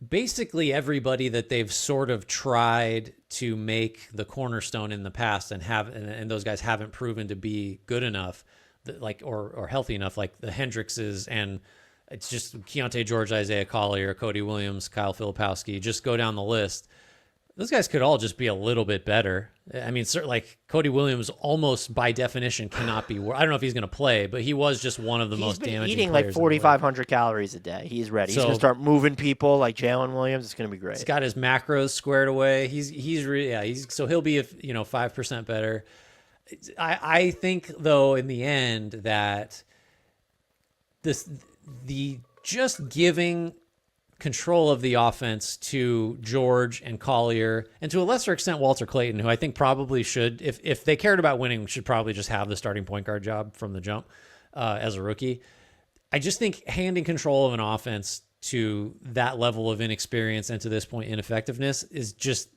basically everybody that they've sort of tried to make the cornerstone in the past and those guys haven't proven to be good enough, like or healthy enough, like the Hendrickses, and it's just Keontae George, Isaiah Collier, Cody Williams, Kyle Filipowski, just go down the list. Those guys could all just be a little bit better. I mean, like Cody Williams almost by definition cannot be. I don't know if he's going to play, but he was just one of the most damaging players. He's been eating like 4,500 calories a day. He's ready. He's going to start moving people like Jalen Williams. It's going to be great. He's got his macros squared away. So he'll be 5% better. I think though in the end that the just giving control of the offense to George and Collier, and to a lesser extent Walter Clayton, who I think probably should, if they cared about winning, should probably just have the starting point guard job from the jump as a rookie. I just think handing control of an offense to that level of inexperience and to this point ineffectiveness is just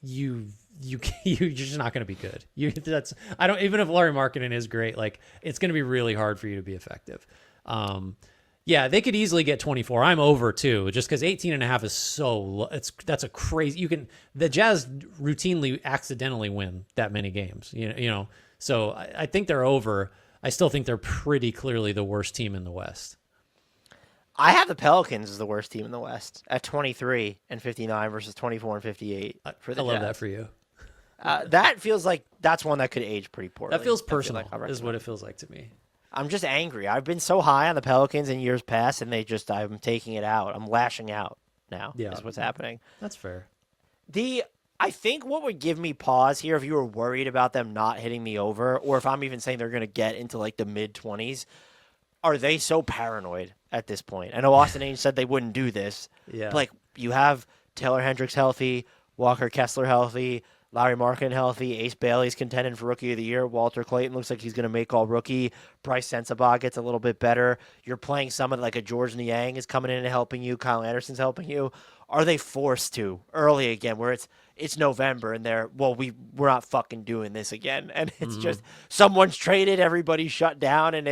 you're just not going to be good. Even if Larry Markkinen is great, like it's going to be really hard for you to be effective. Yeah, they could easily get 24. I'm over too, just because 18 and a half is so low. That's a crazy. The Jazz routinely accidentally win that many games. So I think they're over. I still think they're pretty clearly the worst team in the West. I have the Pelicans as the worst team in the West at 23 and 59 versus 24 and 58 for the Jazz. I love that for you. That feels like that's one that could age pretty poorly. That feels personal, is what it feels like to me. I'm just angry. I've been so high on the Pelicans in years past, and I'm taking it out. I'm lashing out now. Yeah, is what's happening. That's fair. I think what would give me pause here, if you were worried about them not hitting the over, or if I'm even saying they're going to get into like the mid-20s, are they so paranoid at this point? I know Austin Ainge said they wouldn't do this. Yeah. But like you have Taylor Hendricks healthy, Walker Kessler healthy, Larry Markkinen healthy, Ace Bailey's contending for Rookie of the Year. Walter Clayton looks like he's going to make all rookie. Bryce Sensabaugh gets a little bit better. You're playing someone like a George Niang is coming in and helping you. Kyle Anderson's helping you. Are they forced to early again where it's November and we're not fucking doing this again? And it's just someone's traded, everybody's shut down, and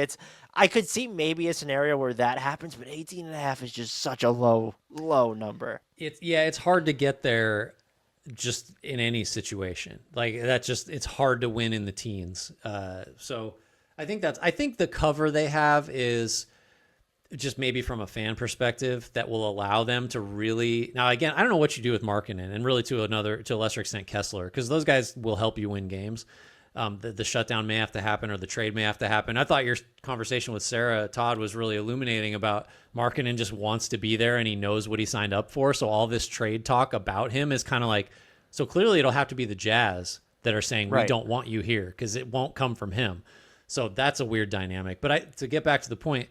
I could see maybe a scenario where that happens, but 18.5 is just such a low number. It's hard to get there just in any situation. Like it's hard to win in the teens. So I think the cover they have is just maybe from a fan perspective that will allow them to really, now again, I don't know what you do with Markkanen and really to a lesser extent Kessler, because those guys will help you win games. The shutdown may have to happen or the trade may have to happen. I thought your conversation with Sarah Todd was really illuminating about Markkanen just wants to be there and he knows what he signed up for. So all this trade talk about him is kind of like, so clearly it'll have to be the Jazz that are saying, we don't want you here, because it won't come from him. So that's a weird dynamic. But to get back to the point,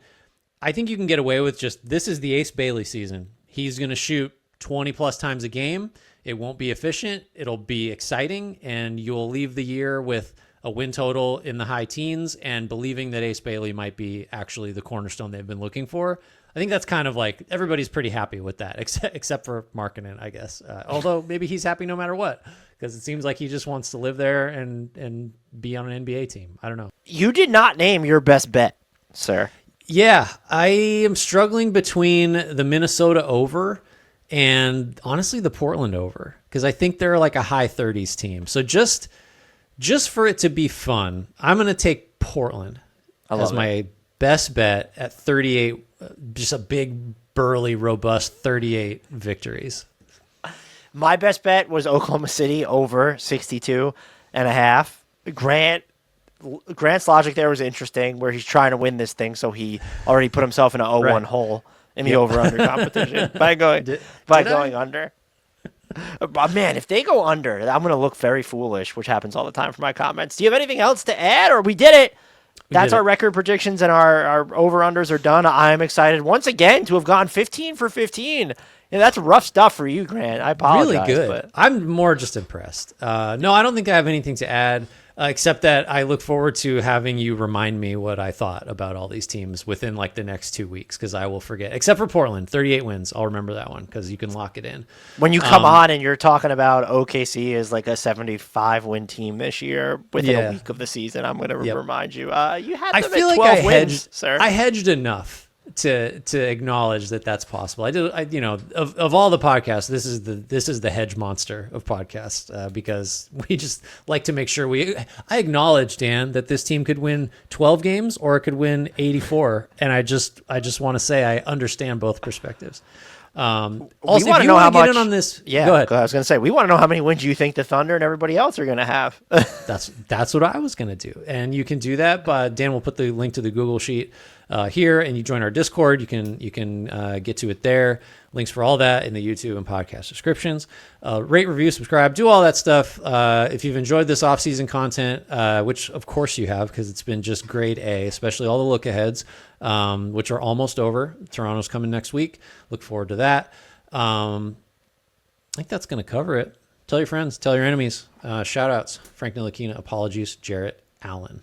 I think you can get away with just, this is the Ace Bailey season. He's going to shoot 20 plus times a game. It won't be efficient. It'll be exciting. And you'll leave the year with a win total in the high teens and believing that Ace Bailey might be actually the cornerstone they've been looking for. I think that's kind of like, everybody's pretty happy with that, except for Markkanen, I guess. Although maybe he's happy no matter what, because it seems like he just wants to live there and be on an NBA team. I don't know. You did not name your best bet, sir. Yeah, I am struggling between the Minnesota over and honestly the Portland over, because I think they're like a high 30s team. So just for it to be fun, I'm going to take Portland as my best bet at 38, just a big, burly, robust 38 victories. My best bet was Oklahoma City over 62.5. Grant's logic there was interesting, where he's trying to win this thing, so he already put himself in an 0-1 hole in the over-under competition by going under. Man, if they go under, I'm going to look very foolish, which happens all the time for my comments. Do you have anything else to add, or we did it? That's our record predictions, and our over-unders are done. I'm excited once again to have gone 15 for 15. Yeah, that's rough stuff for you, Grant. I apologize. Really good. But I'm more just impressed. No, I don't think I have anything to add, except that I look forward to having you remind me what I thought about all these teams within like the next 2 weeks, because I will forget. Except for Portland, 38 wins. I'll remember that one because you can lock it in. When you come on and you're talking about OKC as like a 75-win team this year within a week of the season, I'm going to remind you. You had them at 12 wins, sir. I hedged enough to acknowledge that that's possible. Of all the podcasts, this is the hedge monster of podcasts, because we just like to make sure I acknowledge, Dan, that this team could win 12 games or it could win 84, and I just want to say I understand both perspectives. Also, we want to know how much. In on this, yeah, go ahead. I was going to say we want to know how many wins you think the Thunder and everybody else are going to have. That's what I was going to do, and you can do that. But Dan will put the link to the Google Sheet here, and you join our Discord. You can get to it there. Links for all that in the YouTube and podcast descriptions. Rate, review, subscribe, do all that stuff. If you've enjoyed this off-season content, which of course you have, because it's been just grade A, especially all the look-aheads, which are almost over. Toronto's coming next week. Look forward to that. I think that's going to cover it. Tell your friends, tell your enemies. Shout-outs, Frank Ntilikina, apologies, Jarrett Allen.